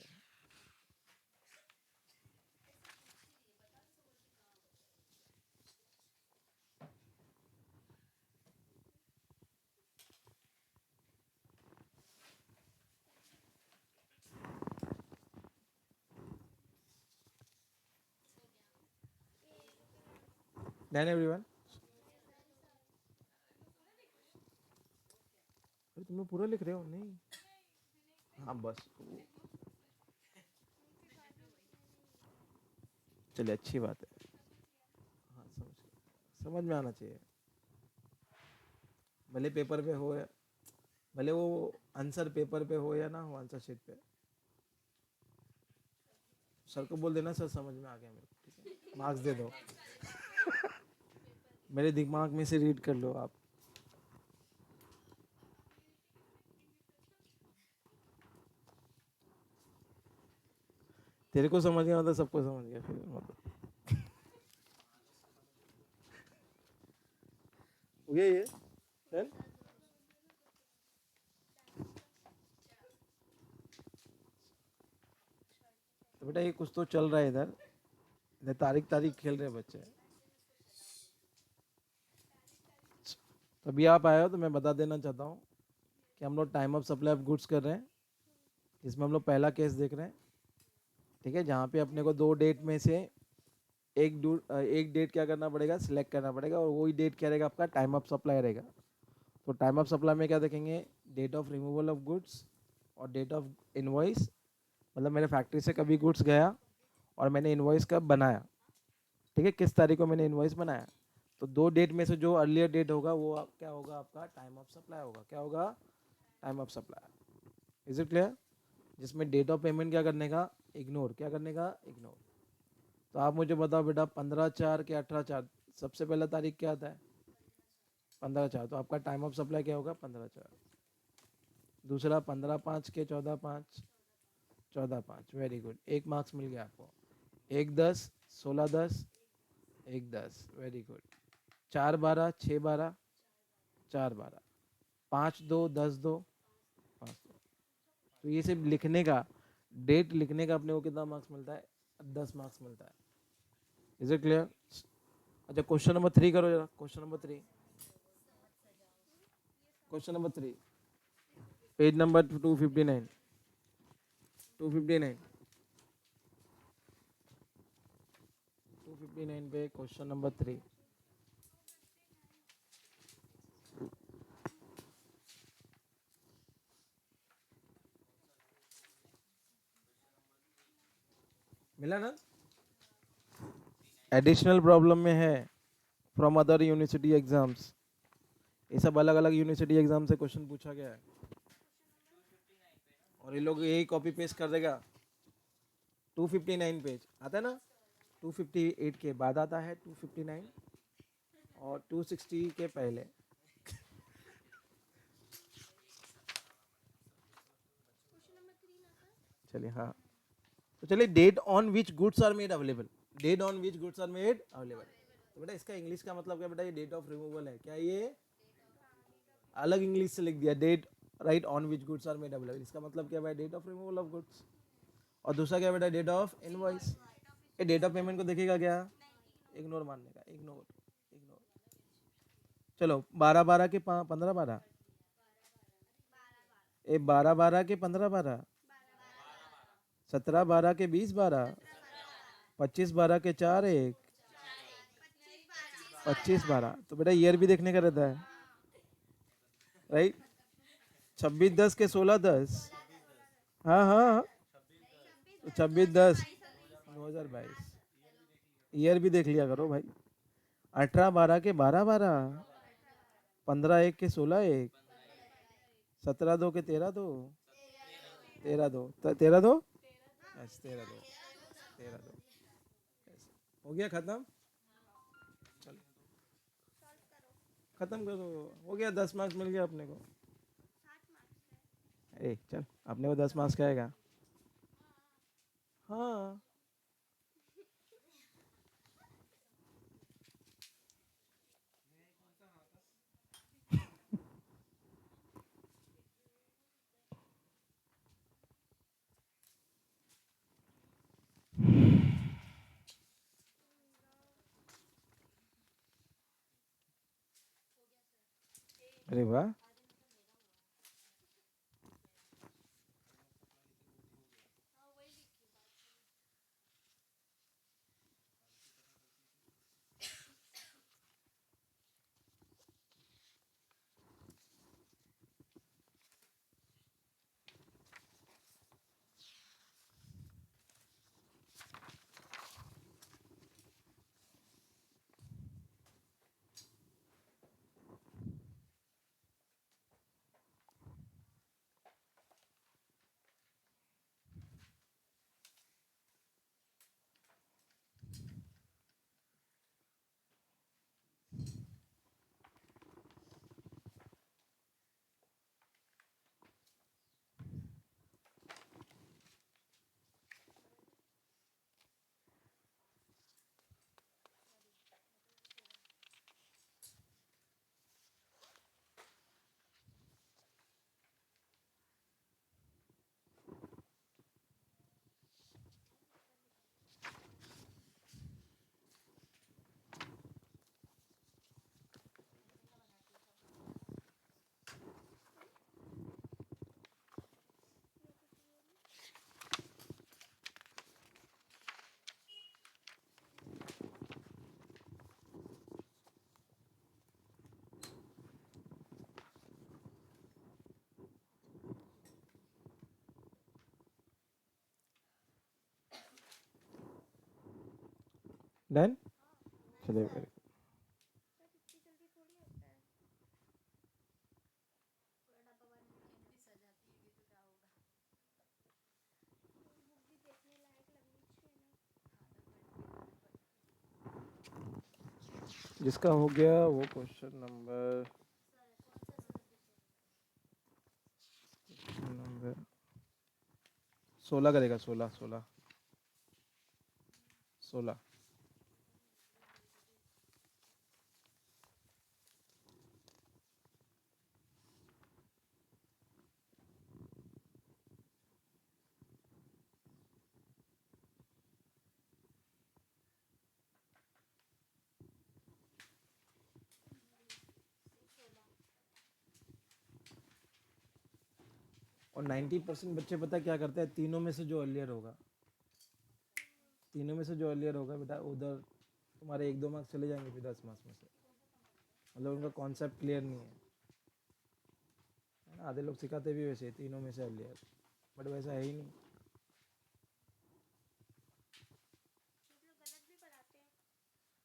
Done everyone? अरे तुम लोग पूरा लिख रहे हो? नहीं। हाँ बस, चलिए अच्छी बात है। हाँ समझ में आना चाहिए, भले पेपर पे हो या भले वो आंसर पेपर पे हो या ना हो आंसर शीट पे। सर को बोल देना सर समझ में आ गया मेरे को, ठीक है, मार्क्स दे दो। मेरे दिमाग में से रीड कर लो आप। तेरे को समझ गया मतलब सबको समझ गया फिर मतलब। हो गया ये डन? तो बेटा ये कुछ तो चल रहा है इधर, इधर तारीख तारीख खेल रहे हैं बच्चे। तभी आप आए हो तो मैं बता देना चाहता हूँ कि हम लोग time of supply of goods कर रहे हैं, जिसमें हम लोग पहला केस देख रहे हैं, ठीक है, जहाँ पे अपने को दो डेट में से एक डेट क्या करना पड़ेगा, सिलेक्ट करना पड़ेगा, और वही डेट क्या रहेगा आपका टाइम ऑफ सप्लाई रहेगा। तो टाइम ऑफ सप्लाई में क्या देखेंगे, date of removal of goods और डेट ऑफ इनवॉइस, मतलब मेरे फैक्ट्री से कभी गुड्स गया और मैंने इनवॉइस कब बनाया, ठीक है, किस तारीख को मैंने इनवॉइस बनाया। तो दो डेट में से जो अर्लियर डेट होगा वो क्या होगा आपका टाइम ऑफ सप्लाई होगा। क्या होगा? Time of supply. Is it clear? जिसमें डेट ऑफ पेमेंट क्या करने का, इग्नोर, क्या करने का, इग्नोर। तो आप मुझे बताओ बेटा 15/4 के 18/4 सबसे पहला तारीख क्या आता है? 15/4, तो आपका टाइम ऑफ सप्लाई क्या होगा? 15/4। दूसरा 15/5 के 14/5, 14/5, वेरी गुड, एक मार्क्स मिल गया आपको। 1/10, 16/10, 1/10, वेरी गुड। 4/12, 6/12, 4/12, 5/2, 10/2, 5/2। तो ये सिर्फ लिखने का, डेट लिखने का अपने को कितना मार्क्स मिलता है? 10 मार्क्स मिलता है। Is it clear? अच्छा क्वेश्चन नंबर 3 करो जरा, question number 3, question number 3, page number 259, 259, 259 पे क्वेश्चन नंबर 3। मिला ना? एडिशनल प्रॉब्लम में है फ्रॉम अदर यूनिवर्सिटी एग्जाम्स, ये सब अलग अलग यूनिवर्सिटी एग्जाम से क्वेश्चन पूछा गया है, और ये लोग यही कॉपी पेस्ट कर देगा। 259 पेज आता है ना, 258 के बाद आता है 259, और 260 के पहले। चलिए हाँ, तो चलिए date on which goods are made available, date on which goods are made available. तो बेटा इसका इंग्लिश का मतलब क्या बेटा, ये डेट ऑफ रिमूवल है क्या? ये अलग इंग्लिश से लिख दिया date right on which goods are made available, इसका मतलब क्या है date of removal of goods. और दूसरा क्या बेटा डेट ऑफ इनवॉइस। ये डेट ऑफ पेमेंट को देखेगा क्या, इग्नोर मारने का, इग्नोर इग्नोर। चलो 12-12 के 15-12, ये 12-12 के 15-12, 17-12 के 20-12, 25-12 के 4-1, 25-12। तो बेटा ईयर भी देखने का रहता है राइट। 26-10 के 16-10, हाँ हाँ, तो 26-10 2022, ईयर भी देख लिया करो भाई। 18-12 के 12-12, 15-1 के 16-1, 17-2 के 13-2, 13-2, 13-2, 13-2, 13-2। हो गया खत्म, चलो खत्म करो, हो गया 10 मार्क्स मिल गया अपने को। ए चल अपने को 10 मार्क्स का आएगा। हाँ अरे वाह, डन, चलिए very good। जिसका हो गया वो क्वेश्चन नंबर 16 करेगा, 16 16 16। और 90% बच्चे पता क्या करते हैं, तीनों में से जो अर्लियर होगा, तीनों में से जो अर्लियर होगा बेटा उधर तुम्हारे 1-2 मार्क्स चले जाएंगे फिर 10 मार्क्स में से। मतलब उनका कॉन्सेप्ट क्लियर नहीं है ना। आधे लोग सिखाते भी वैसे तीनों में से अर्लियर, बट वैसा है ही नहीं।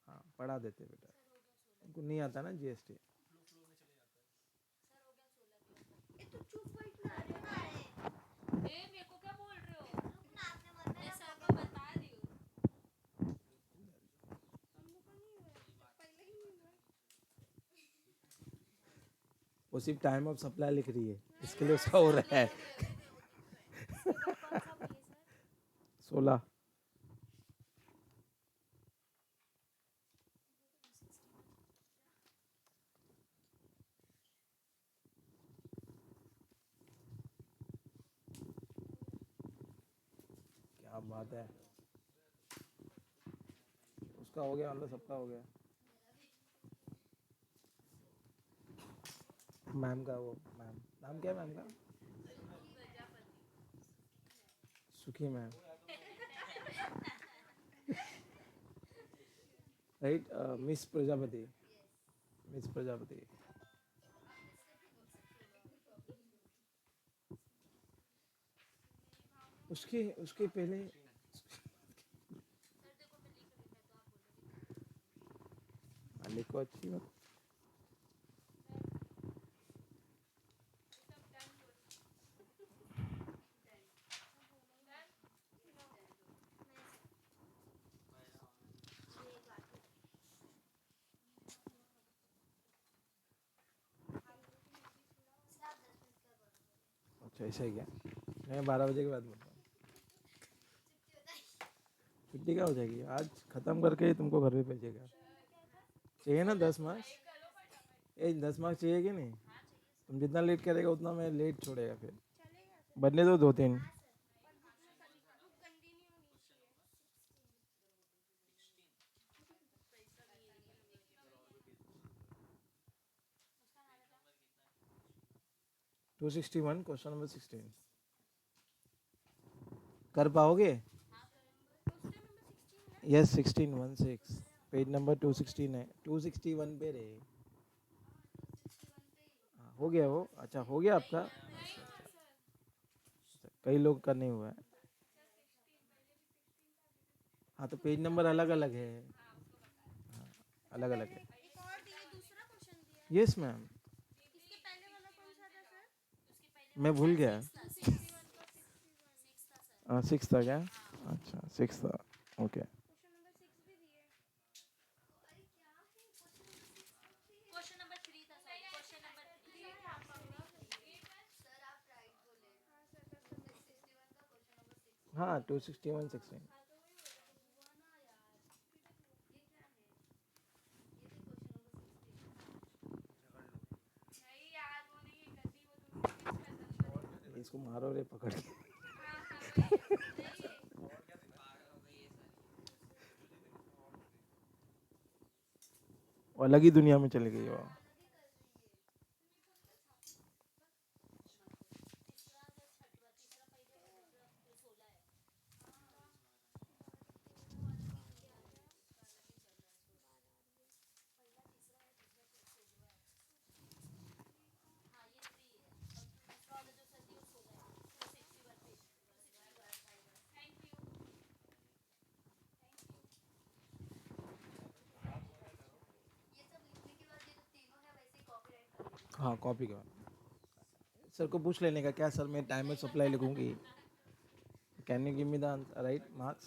हाँ पढ़ा देते बेटा, उनको नहीं आता ना जीएसटी। वो सिर्फ टाइम ऑफ सप्लाई लिख रही है, इसके लिए उसका हो रहा है 16। बात है, उसका हो गया, मतलब सबका हो गया। मैम का वो, मैम नाम क्या है मैम का? सुखी ma'am, right. Miss Prajapati, miss Prajapati. उसके उसके पहले, हाँ, लिखो अच्छी बात। अच्छा ऐसा ही क्या? मैं 12 बजे के बाद बोलता हूँ। छुट्टी क्या हो जाएगी आज, ख़त्म करके ही तुमको घर पे भेजेगा। चाहिए ना 10 मार्क्स? 10 मार्क्स चाहिए कि नहीं? तुम जितना लेट करेगा उतना मैं लेट छोड़ेगा फिर। बनने दो 2-3। 261, क्वेश्चन नंबर 16 कर पाओगे? यस 16, 16, पेज नंबर 216 है, 261 पे रहे। हाँ, हो गया वो, अच्छा हो गया आपका। अच्छा, कई लोग का नहीं हुआ है। हाँ तो पेज नंबर अलग अलग है, अलग अलग है। यस मैम, मैं भूल गया। 6 था क्या? अच्छा 6 था, ओके। हाँ 261, 16। इसको मारो रे पकड़ के। वो अलग ही दुनिया में चली गई वो। हाँ कॉपी का सर को पूछ लेने का क्या, सर मैं टाइमर सप्लाई लिखूंगी, can you give me the right marks.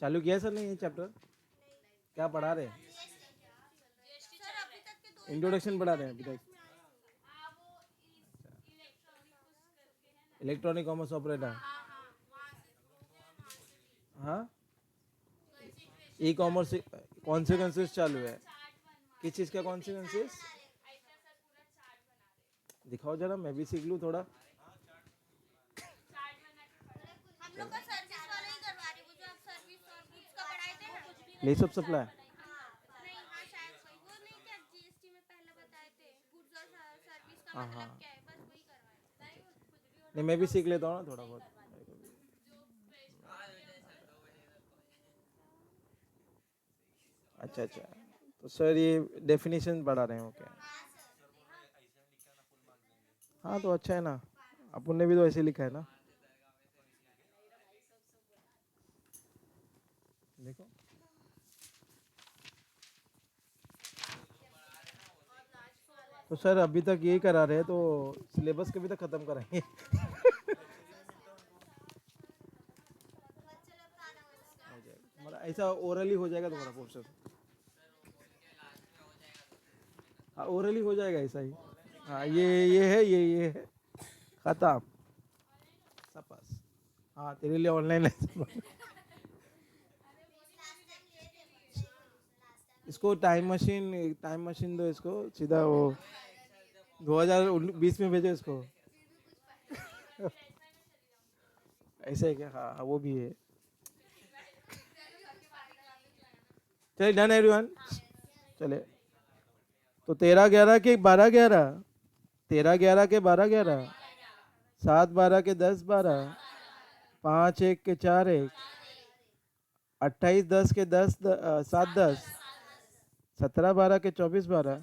चालू किया है सर ने ये चैप्टर? क्या पढ़ा रहे हैं? इंट्रोडक्शन पढ़ा रहे हैं अभी तक? Electronic commerce operator. हाँ, ई कॉमर्स कॉन्सिक्वेंसेस चालू है। किस चीज़ का कॉन्सिक्वेंसेस? दिखाओ जरा, मैं भी सीख लूँ थोड़ा। Less of supply. हाँ हाँ, नहीं मैं भी सीख लेता हूँ ना थोड़ा बहुत। अच्छा अच्छा, तो सर ये डेफिनेशन बढ़ा रहे हो क्या? हाँ तो अच्छा है ना, अपन ने भी तो ऐसे लिखा है ना। देखो तो सर अभी तक यही करा रहे हैं, तो सिलेबस कभी तक खत्म कराएंगे? तुम्हारा ऐसा ओरली हो जाएगा तुम्हारा पोर्शन। हाँ ओरली हो जाएगा ऐसा ही। हाँ ये है, ये है, खत्म, सब पास। हाँ तेरे लिए ऑनलाइन है। इसको टाइम मशीन दो इसको सीधा वो 2020 में भेजो इसको। ऐसे है क्या? हाँ हाँ, वो भी है। चलिए डन एवरीवन। चले तो 13 11 के 12 11, 13 11 के 12 11, 7 12 के 10 12, 5 1 के 4 1, 28 10 के 7 10, 17 12 के 24 12,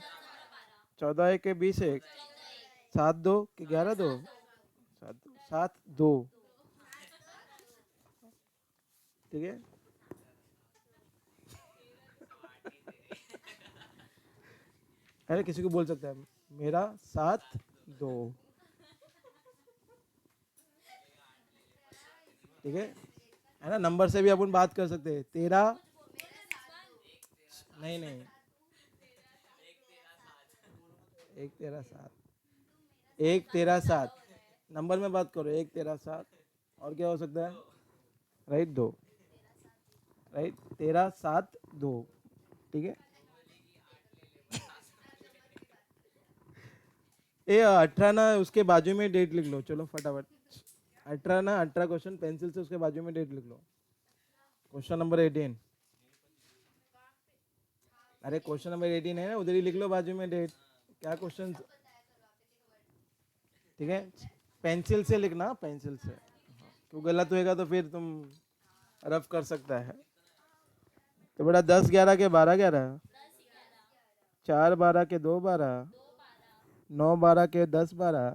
14 1 के 20 1, 7 2 के 11 2, 7 2। ठीक है। अरे किसी को बोल सकता है मेरा 7 2। ठीक है ना? नंबर से भी अपन बात कर सकते हैं। 13, नहीं नहीं, 1 13 7, 1 13 7 नंबर में बात करो। 1 13 7 और क्या हो सकता है? Right 2, right 13 7 2। ठीक है। ये 18 ना उसके बाजू में डेट लिख लो, चलो फटाफट। 18 ना, 18 क्वेश्चन पेंसिल से उसके बाजू में डेट लिख लो। Question number 18। अरे क्वेश्चन नंबर 18 है ना, उधर ही लिख लो बाजू में डेट। क्या क्वेश्चन? ठीक है, पेंसिल से लिखना, पेंसिल से। क्यों गलत होएगा तो फिर तुम रफ कर सकता है। तो बेटा 10 11 के 12 11, 4 12 के 2 12, 9 12 के 10 12,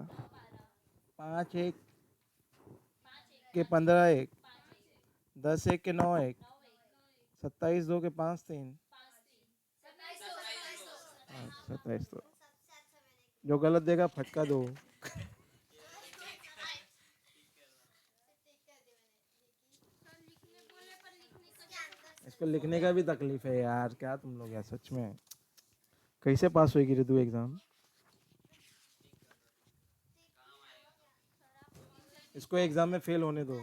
5 1 के 15 1, 10 1 के 9 1, 27 2 के 5 3, 27 2। जो गलत देगा फटका दो। इसको लिखने का भी तकलीफ है यार, क्या तुम लोग यार सच में। कैसे पास होगी रे तू एग्जाम? इसको एग्जाम में फेल होने दो।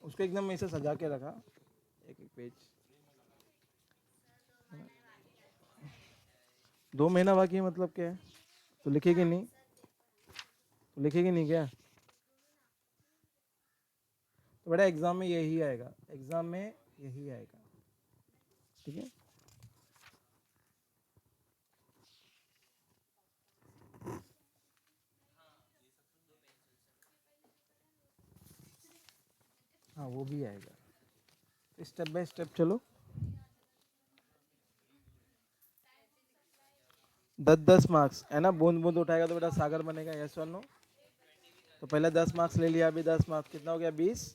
उसको एकदम ऐसे सजा के रखा, एक एक पेज। 2 महीना बाकी है मतलब क्या है? तो लिखेगी नहीं? तो लिखेगी नहीं क्या? तो बेटा एग्जाम में यही आएगा, एग्जाम में यही आएगा। ठीक है। हाँ वो भी आएगा। स्टेप बाय स्टेप चलो। 10 10 मार्क्स है ना, बूंद बूंद उठाएगा तो बेटा सागर बनेगा। यस और नो? तो पहले 10 मार्क्स ले लिया, अभी 10 मार्क्स कितना हो गया? 20।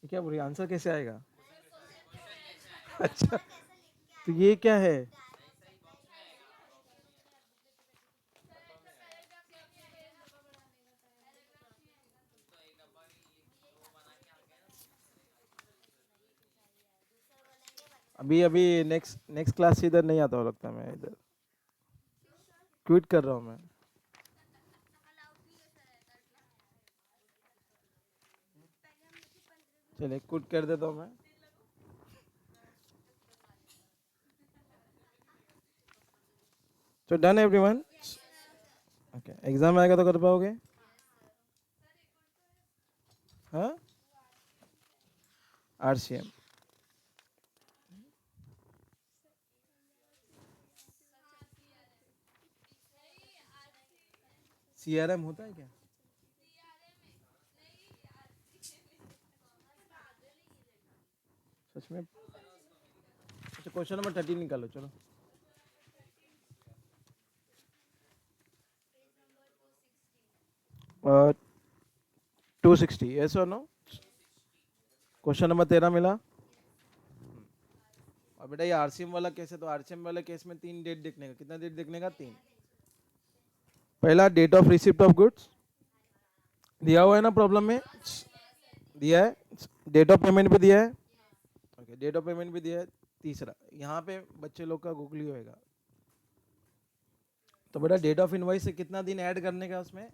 क्या बोल रही? आंसर कैसे आएगा? अच्छा, तो ये क्या है? अभी अभी नेक्स्ट नेक्स्ट क्लास से इधर नहीं आता हो लगता, मैं इधर क्विट कर रहा हूँ मैं। चलिए क्विट कर देता हूँ मैं। तो डन एवरीवन। ओके, एग्जाम आएगा तो कर पाओगे? हाँ, आरसीएम। सीआरएम होता है क्या? सच में? अच्छा, क्वेश्चन नंबर 13 निकालो चलो। 260, यस और नो? क्वेश्चन नंबर 13 मिला। और बेटा ये आरसीएम वाला केस है, तो आरसीएम वाले केस में 3 डेट देखने का। कितना डेट देखने का? 3। पहला date of receipt of goods दिया हुआ है ना प्रॉब्लम में? दिया है। डेट ऑफ पेमेंट भी दिया है। ओके, डेट ऑफ पेमेंट भी दिया है। तीसरा यहाँ पे बच्चे लोग का गूगली होएगा। तो बेटा डेट ऑफ इनवॉइस से कितना दिन ऐड करने का उसमें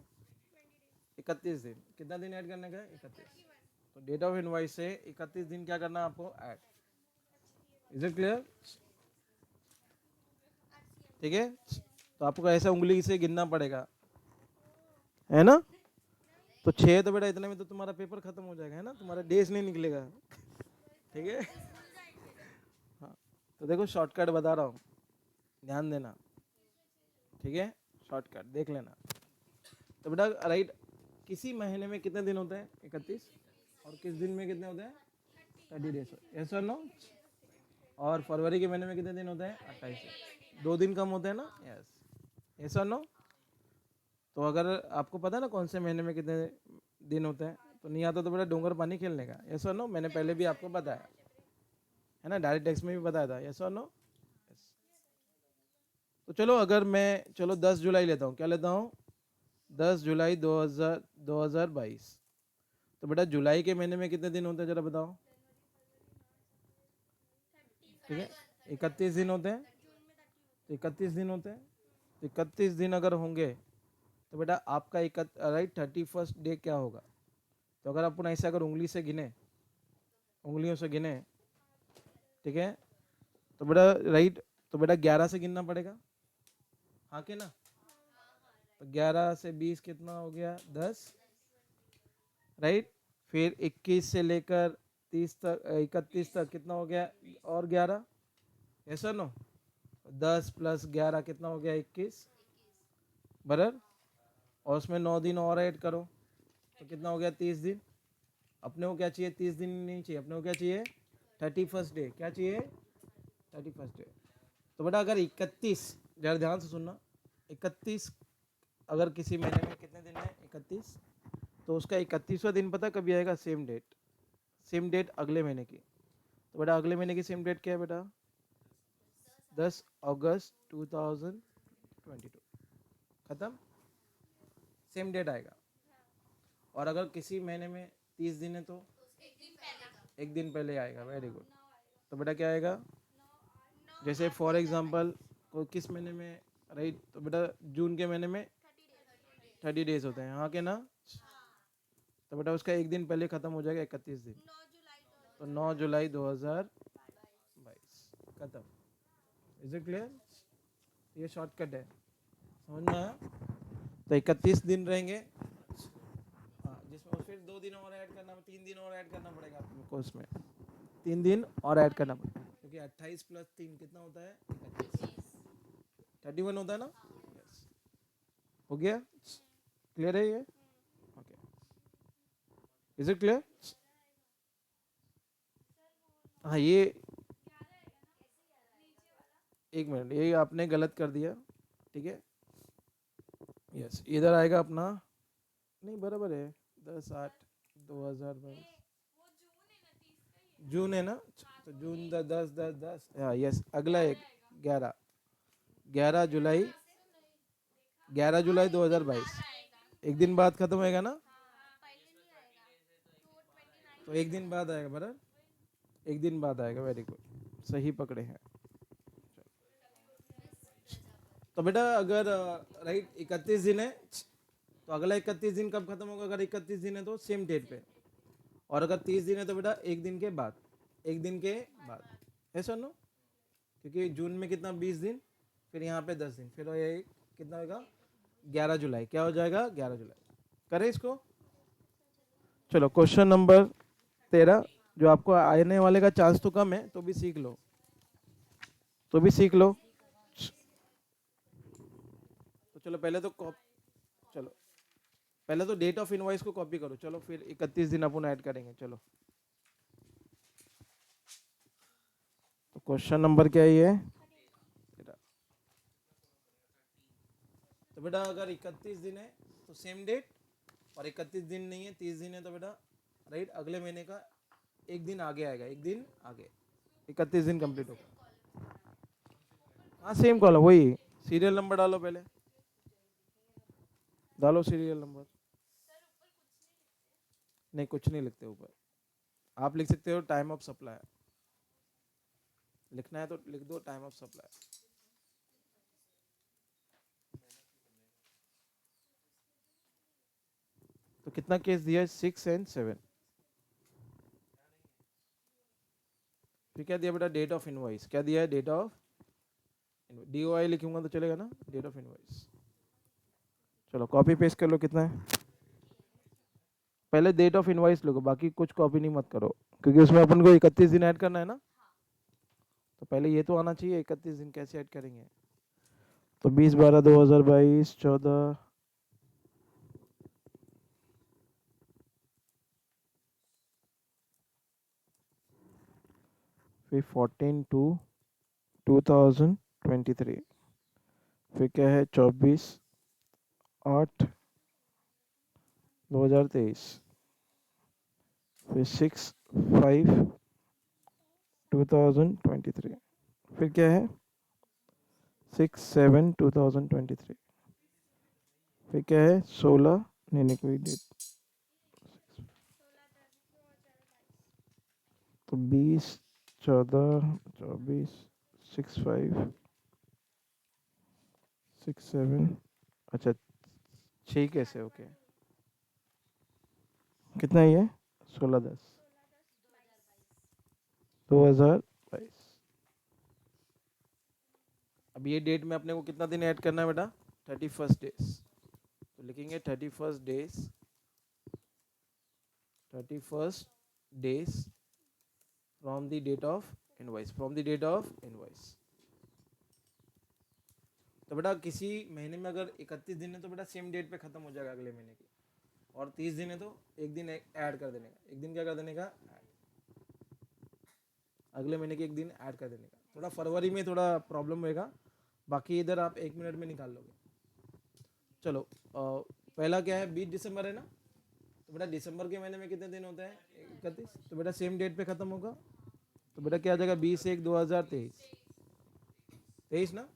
31 दिन। कितना दिन ऐड करने का 31। तो डेट ऑफ इनवॉइस से 31 दिन क्या करना है आपको ऐड। Is it clear? ठीक है, तो आपको ऐसा उंगली से गिनना पड़ेगा, है ना। तो 6 तो बेटा इतने में तो तुम्हारा पेपर खत्म हो जाएगा, है ना, तुम्हारा डेज नहीं निकलेगा। ठीक है, हाँ। तो देखो शॉर्टकट बता रहा हूँ, ध्यान देना। ठीक है, शॉर्टकट देख लेना। तो बेटा राइट, किसी महीने में कितने दिन होते हैं 31, और किस दिन में कितने होते हैं 30 डेज। यस और नो? और फरवरी के महीने में कितने दिन होते हैं 28, 2 दिन कम होते हैं ना। यस, यस और नो? तो अगर आपको पता है ना कौन से महीने में कितने दिन होते हैं, तो नहीं आता तो बेटा डोंगर पानी खेलने का। यस और नो? मैंने पहले भी आपको बताया है ना, डायरेक्ट टेक्स्ट में भी बताया था। यस और नो? यस। तो चलो अगर मैं 10 जुलाई लेता हूँ, क्या लेता हूँ 10 जुलाई 2022। तो बेटा जुलाई के महीने में कितने दिन होते हैं जरा बताओ। ठीक है, 31 दिन होते हैं। तो 31 दिन होते हैं, तो 31 दिन अगर होंगे तो बेटा आपका राइट 31st डे क्या होगा। तो अगर अपन ऐसे अगर उंगली से गिने, उंगलियों से गिने, ठीक है, तो बेटा राइट, तो बेटा 11 से गिनना पड़ेगा, हाँ के ना। तो 11 से 20 कितना हो गया 10, राइट। फिर 21 से लेकर 30 तक 31 तक कितना हो गया और 11, ऐसा नो। 10 + 11 कितना हो गया 21 बराबर। और उसमें 9 दिन और ऐड करो तो कितना हो गया 30 दिन। अपने को क्या चाहिए 30 दिन नहीं चाहिए, अपने को क्या चाहिए 31st डे। क्या चाहिए 31st डे। तो बेटा अगर 31, जरा ध्यान से सुनना, 31 अगर किसी महीने में कितने दिन है 31, तो उसका 31वां दिन पता कभी आएगा, सेम डेट, सेम डेट अगले महीने की। तो बेटा अगले महीने की सेम डेट क्या है बेटा 10 अगस्त 2022, खत्म, सेम डेट आएगा। और अगर किसी महीने में 30 दिन है तो एक दिन पहले आएगा। Very good. तो बेटा क्या आएगा, जैसे फॉर एग्जांपल को किस महीने में, राइट, तो बेटा जून के महीने में 30 डेज होते हैं, हाँ के ना। तो बेटा उसका एक दिन पहले खत्म हो जाएगा 31 दिन, तो 9 जुलाई 2022 खत्म। Is it clear? ये शॉर्टकट है, समझ में आया। तो 31 दिन रहेंगे, हाँ, जिसमें फिर 2 दिन और ऐड करना, 3 दिन और ऐड करना पड़ेगा आपको उसमें, 3 दिन और ऐड करना पड़ेगा, क्योंकि 28 + 3 कितना होता है 31 होता है ना। यस, हो गया, क्लियर है ये? Okay, is it clear? हाँ ये एक मिनट, ये आपने गलत कर दिया, ठीक है। यस, इधर आएगा अपना, नहीं बराबर है 10/8/2022, जून है ना। तो जून 10 10 10 10, हाँ यस। अगला एक 11 11 जुलाई 11 जुलाई 2022, एक दिन बाद खत्म होएगा ना। तो एक दिन बाद आएगा बराबर, एक दिन बाद आएगा। वेरी गुड, सही पकड़े हैं। तो बेटा अगर राइट 31 दिन है, तो अगला 31 दिन कब खत्म होगा, अगर 31 दिन है तो सेम डेट पे। और अगर 30 दिन है तो बेटा एक दिन के बाद, एक दिन के बाद, ऐसा नो। क्योंकि जून में कितना 20 दिन, फिर यहाँ पे 10 दिन, फिर ये कितना होगा 11 जुलाई, क्या हो जाएगा 11 जुलाई। करें इसको। चलो क्वेश्चन नंबर 13, जो आपको आने वाले का चांस तो कम है, तो भी सीख लो, तो भी सीख लो। तो चलो पहले तो चलो पहले तो डेट ऑफ इनवॉइस को कॉपी करो, चलो फिर 31 दिन अपन ऐड करेंगे। चलो तो क्वेश्चन नंबर क्या है ये। तो बेटा अगर 31 दिन है तो सेम डेट, और 31 दिन नहीं है 30 दिन है, तो बेटा राइट अगले महीने का एक दिन आगे आएगा, एक दिन आगे, 31 दिन कंप्लीट होगा। हाँ सेम कॉलम, वही सीरियल नंबर डालो, पहले डालो सीरियल नंबर। नहीं कुछ नहीं लिखते ऊपर, आप लिख सकते हो टाइम ऑफ सप्लाई, लिखना है तो लिख दो टाइम ऑफ सप्लाई। तो कितना केस दिया है, 6 एंड 7। फिर क्या दिया बेटा, डेट ऑफ इनवॉइस। क्या दिया है, डेट ऑफ DOI लिखूंगा तो चलेगा ना, डेट ऑफ इनवॉइस। चलो कॉपी पेस्ट कर लो, कितना है। पहले डेट ऑफ इनवॉइस लोगे, बाकी कुछ कॉपी नहीं मत करो, क्योंकि उसमें अपन को 31 दिन ऐड करना है ना। तो पहले ये तो आना चाहिए, 31 दिन कैसे ऐड करेंगे। तो 20/12/2022, 14, फिर 14/2/2023, फिर क्या है 24/8/2023, फिर 6/5/2023, फिर क्या है 6/7/2023, फिर क्या है 16, नहीं नहीं कोई डेट, तो 20/14/24, 6/5/6/7, अच्छा 6 कैसे, ओके। कितना ये 16/10/2022। अब ये डेट में अपने को कितना दिन ऐड करना है बेटा, 31 डेज। तो लिखेंगे 31 days from the date of invoice, from the date of invoice. तो बेटा किसी महीने में अगर 31 दिन है तो बेटा सेम डेट पे खत्म हो जाएगा अगले महीने की। और 30 दिन है तो एक दिन ऐड कर देने का, एक दिन क्या कर देने का, अगले महीने के एक दिन ऐड कर देने का। थोड़ा फरवरी में थोड़ा प्रॉब्लम होएगा, बाकी इधर आप 1 मिनट में निकाल लोगे। चलो पहला क्या है, 20 दिसंबर है ना। तो बेटा दिसंबर के महीने में कितने दिन होते हैं, 31। तो बेटा सेम डेट पे खत्म होगा। तो बेटा क्या आ जाएगा, 20/1/2023, 23 ना।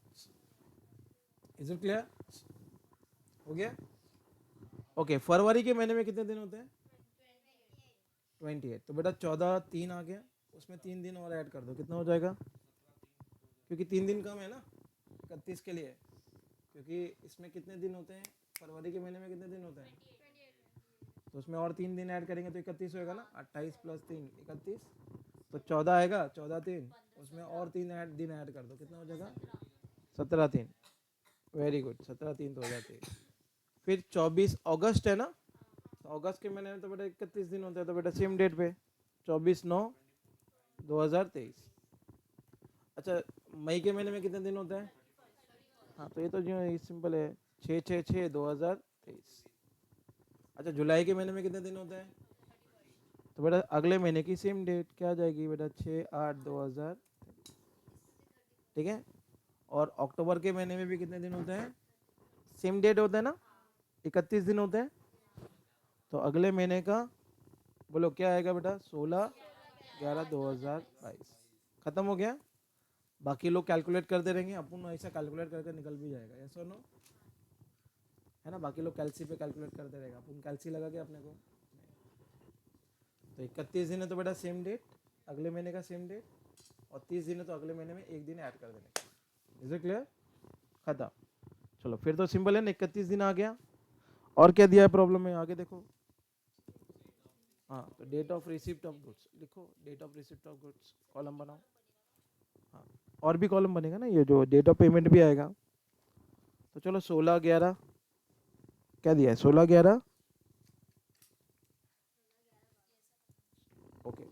इज इट क्लियर, हो गया। ओके फरवरी के महीने में कितने दिन होते हैं, 28। तो बेटा 14/3 आ गया, उसमें 3 दिन और ऐड कर दो, कितना हो जाएगा, क्योंकि 3 दिन कम है ना 31 के लिए। क्योंकि इसमें कितने दिन होते हैं, फरवरी के महीने में कितने दिन होते हैं, तो उसमें और 3 दिन ऐड करेंगे तो 31 होएगा ना, 28 + 3 31। तो 14 आएगा, 14/3, उसमें और 3 दिन ऐड कर दो, कितना हो जाएगा, 17/3। Very good, 17/3/2023। फिर 24 अगस्त है ना। तो अगस्त के महीने में तो बेटा 31 दिन होते हैं, तो बेटा सेम डेट पे 24/9/2023। अच्छा मई के महीने में कितने दिन होते हैं, हाँ तो ये तो जो सिंपल है, 6/6/6/2023। अच्छा जुलाई के महीने में कितने दिन होते हैं, तो बेटा अगले महीने की सेम डेट क्या आ जाएगी बेटा, 6/8/2000, ठीक है। और अक्टूबर के महीने में भी कितने दिन होते हैं, सेम डेट होता है ना, 31 दिन होते हैं। तो अगले महीने का बोलो क्या आएगा बेटा, 16/11/2022। खत्म हो गया। बाकी लोग कैलकुलेट करते रहेंगे, अपन ऐसा कैलकुलेट करके निकल भी जाएगा, यस और नो, है ना। बाकी लोग कैलसी पे कैलकुलेट करते रहेगा, अपन कैलसी लगा के अपने को। तो 31 दिन है तो बेटा सेम डेट, अगले महीने का सेम डेट। और 30 दिन है तो अगले महीने में एक दिन ऐड कर देने का। इज इट क्लियर, खत्म। चलो फिर तो सिंपल है ना, 31 दिन आ गया। और क्या दिया है प्रॉब्लम में, आगे देखो। हाँ तो date of receipt of goods लिखो, date of receipt of goods column बनाओ। हाँ और भी कॉलम बनेगा ना, ये जो डेट ऑफ पेमेंट भी आएगा। तो चलो 16/11, क्या दिया है 16/11, ओके।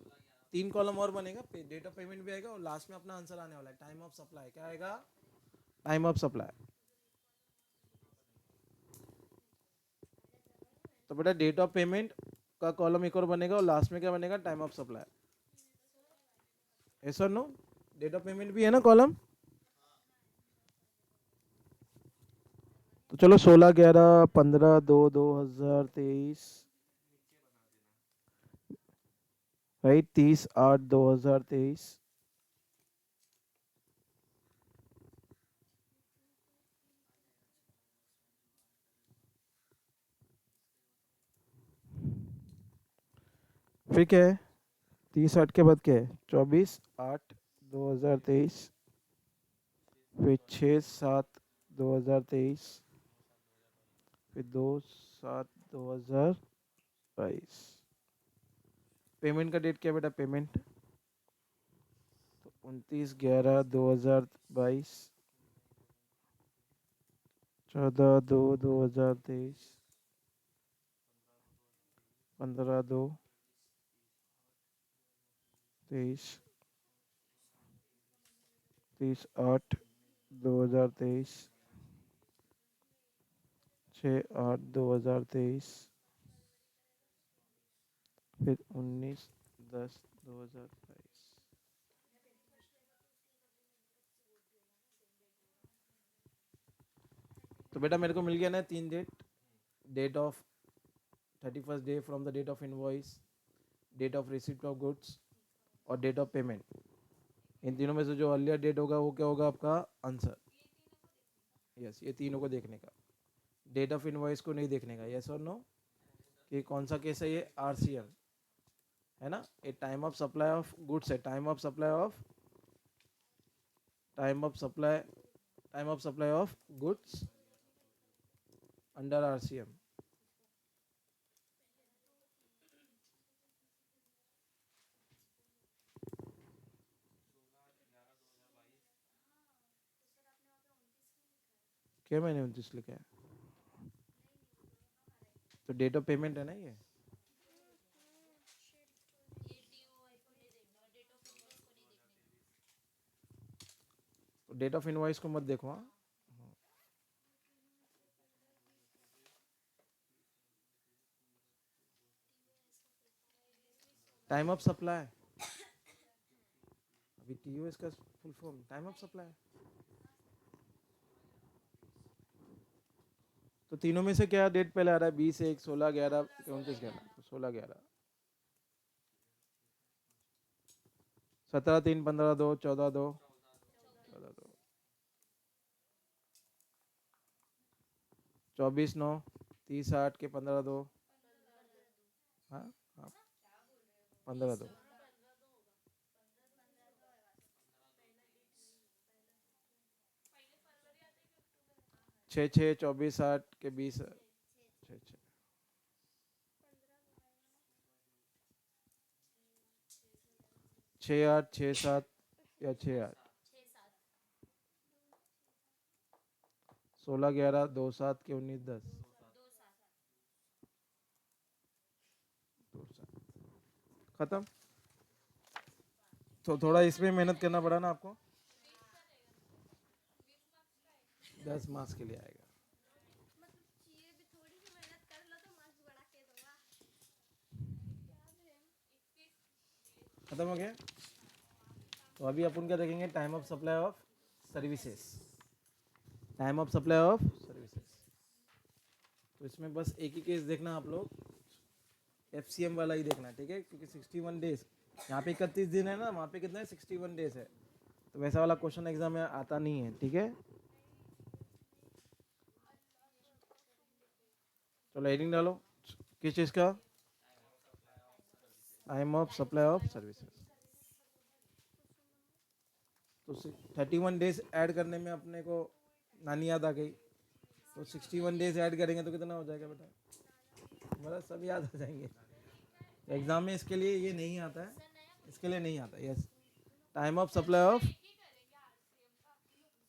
3 कॉलम और बनेगा, डेट ऑफ पेमेंट भी आएगा, और लास्ट में अपना आंसर आने वाला है, टाइम ऑफ सप्लाई। क्या आएगा, टाइम ऑफ सप्लाई। तो बेटा डेट ऑफ पेमेंट का कॉलम एक और बनेगा, और लास्ट में क्या बनेगा, टाइम ऑफ सप्लाई। यस और नो, डेट ऑफ पेमेंट भी है ना कॉलम। तो चलो 16/11/15/2/2023, राइट, 30/8/2023, फिर क्या है 30/8 के बाद क्या है 24/8 2023, फिर 6/7/2023, फिर 2/7/2022। पेमेंट का डेट क्या बेटा? पेमेंट तो 29/11/2022, 14/2/2023, 15/2/23, 30/8/2023, 6/8/2023, फिर 19/10/2022। तो बेटा मेरे को मिल गया ना 3 date. Date of 31st day from the date of invoice, date of receipt of goods और डेट ऑफ पेमेंट। इन तीनों में से जो अर्लियर डेट होगा वो क्या होगा आपका आंसर? यस, ये तीनों को देखने का, डेट ऑफ इनवॉइस को नहीं देखने का। यस और नो? कि कौन सा केस है ये? आरसीएल है ना? ये time of supply of goods है, time of supply of goods under RCM. क्या मैंने 29 लिखा है? तो डेट ऑफ पेमेंट है ना ये। तो डेट ऑफ इनवॉइस को मत देखो। हाँ, टाइम ऑफ सप्लाई, अभी टीओएस का full form time of supply. तो तीनों में से क्या डेट पहले आ रहा है? 20/1, 16/11, 29/11। तो 16/11, 17/3, 15/2, 14/2, 14/2, 24/9, 30/8 के 15/2। हाँ हाँ, 15/2, 6/6, 24/8 के 20, 6/6, 6/8, 6/7 या 6/8, 16/11, 2/7 के 19/10, 2/7। खत्म। तो थोड़ा इसमें मेहनत करना पड़ा ना आपको, 10 मार्क्स के लिए आएगा। खत्म हो गया। तो अभी अपन क्या देखेंगे? Time of supply of services, time of supply of services. तो इसमें बस एक ही केस देखना आप लोग, एफसीएम वाला ही देखना, ठीक है? क्योंकि 61 डेज, यहाँ पे 31 दिन है ना, वहाँ पे कितना है? 61 डेज है। तो वैसा वाला क्वेश्चन एग्जाम में आता नहीं है, ठीक है? चलो हेडिंग डालो, किस चीज़ का? Time of supply of services. तो 31 डेज ऐड करने में अपने को नानी याद आ गई, तो 61 डेज ऐड करेंगे तो कितना हो जाएगा बेटा? मतलब सब याद आ जाएंगे। एग्जाम में इसके लिए ये नहीं आता है, इसके लिए नहीं आता। Yes, time of supply of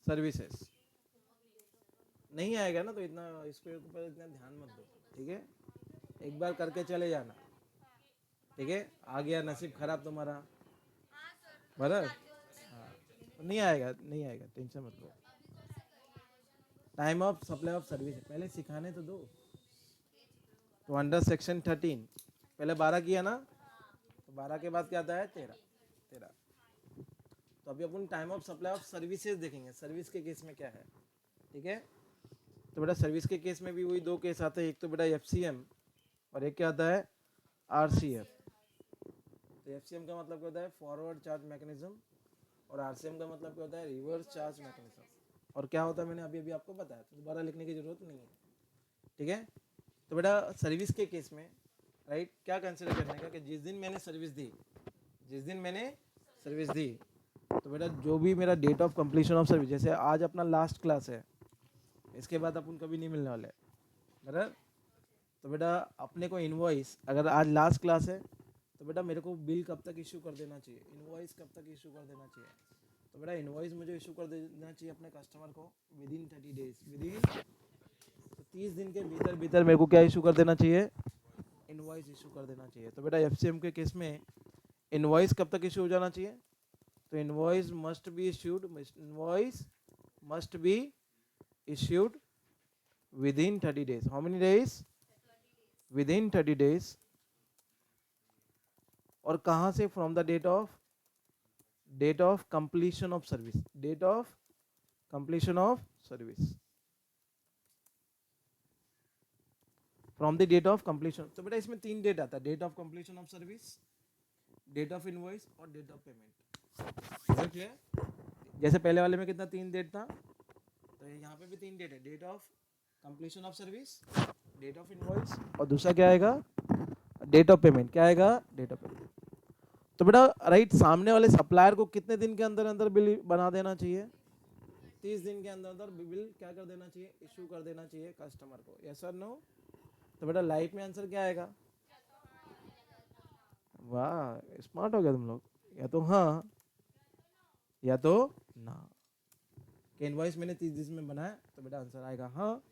services नहीं आएगा ना, तो इतना इसके ऊपर इतना ध्यान मत दो, ठीक है? एक बार करके चले जाना, ठीक है? आ गया नसीब खराब तुम्हारा, बराबर? हाँ, नहीं आएगा, नहीं आएगा, टेंशन मत लो। Time of supply of service पहले सिखाने तो दो। तो अंडर सेक्शन 13 पहले 12 किया ना, तो 12 के बाद क्या आता है? 13, 13। तो अभी अपन time of supply of services देखेंगे, सर्विस के केस में क्या है, ठीक है? तो बेटा सर्विस के केस में भी वही दो केस आते हैं, एक तो बेटा एफसीएम और एक क्या आता है? आरसीएफ। तो एफसीएम का मतलब क्या होता है? फॉरवर्ड चार्ज मैकेनिज्म, और आरसीएम का मतलब क्या होता है? Reverse charge mechanism. और क्या होता है मैंने अभी अभी आपको बताया, तो दोबारा लिखने की जरूरत नहीं है, ठीक है? तो बेटा सर्विस के केस में राइट क्या कंसिडर करने का कि जिस दिन मैंने सर्विस दी तो बेटा जो भी मेरा date of completion of service, जैसे आज अपना लास्ट क्लास है, इसके बाद अपन कभी नहीं मिलने वाले, बराबर। तो बेटा अपने को इनवॉइस, अगर आज लास्ट क्लास है तो बेटा मेरे को बिल कब तक इशू कर देना चाहिए, इनवॉइस कब तक इशू कर देना चाहिए। तो बेटा इनवॉइस मुझे इशू कर देना चाहिए अपने कस्टमर को with in 30 days, with in, तो 30 दिन के भीतर भीतर मेरे को क्या इशू कर देना चाहिए, इनवॉइस इशू कर देना चाहिए। तो बेटा एफसीएम के केस में इनवॉइस कब तक इशू हो जाना चाहिए, तो invoice must be issued, invoice must be issued within 30 days. How many days, within 30 days. और कहाँ से, from the date of completion of service, date of completion of service, from the date of completion. तो बेटा इसमें 3 date आता है, date of completion of service, date of invoice और date of payment. Clear. जैसे पहले वाले में कितना 3 डेट था, तो यहाँ पे भी 3 डेट है, date of completion of service, date of invoice और दूसरा क्या आएगा, डेट ऑफ पेमेंट। क्या आएगा, डेट ऑफ पेमेंट। तो बेटा राइट, सामने वाले सप्लायर को कितने दिन के अंदर अंदर बिल बना देना चाहिए, 30 दिन के अंदर अंदर बिल क्या कर देना चाहिए, इशू कर देना चाहिए कस्टमर को। यस और नो। तो बेटा लाइफ में आंसर क्या आएगा, वाह स्मार्ट हो गया तुम लोग, या तो हाँ या तो ना। कि इनवॉइस मैंने 30 दिन में बनाया तो बेटा आंसर आएगा हाँ,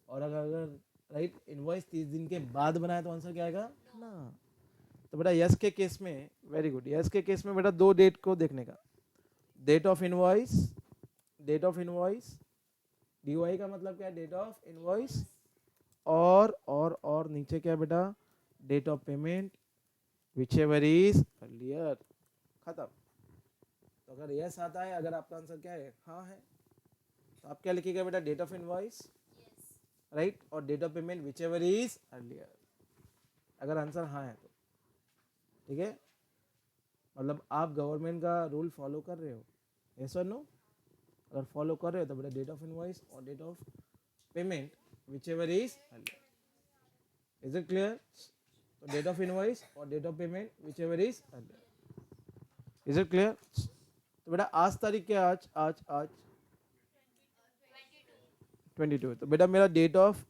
और अगर राइट इनवॉइस 30 दिन के बाद बनाया तो आंसर क्या आएगा, ना। तो बेटा यस के केस में, वेरी गुड, यस के केस में बेटा 2 डेट को देखने का, date of invoice, date of invoice, DOI का मतलब क्या है, डेट ऑफ इनवॉइस, और नीचे क्या बेटा, date of payment whichever is earlier. खत्म। तो अगर यस आता है, अगर आपका आंसर क्या है, हाँ है, तो आप क्या लिखिएगा बेटा, डेट ऑफ इनवॉइस, राइट, और date of payment whichever is earlier, अगर आंसर हाँ है तो। ठीक है, मतलब आप गवर्नमेंट का रूल फॉलो कर रहे हो, यस और नो। अगर फॉलो कर रहे हो तो बेटा डेट ऑफ इनवॉइस और date of payment whichever is earlier. Is it clear. तो डेट ऑफ इनवॉइस और date of payment whichever is earlier. Is it clear. तो बेटा आज तारीख क्या, आज आज आज 22। तो बेटा मेरा date of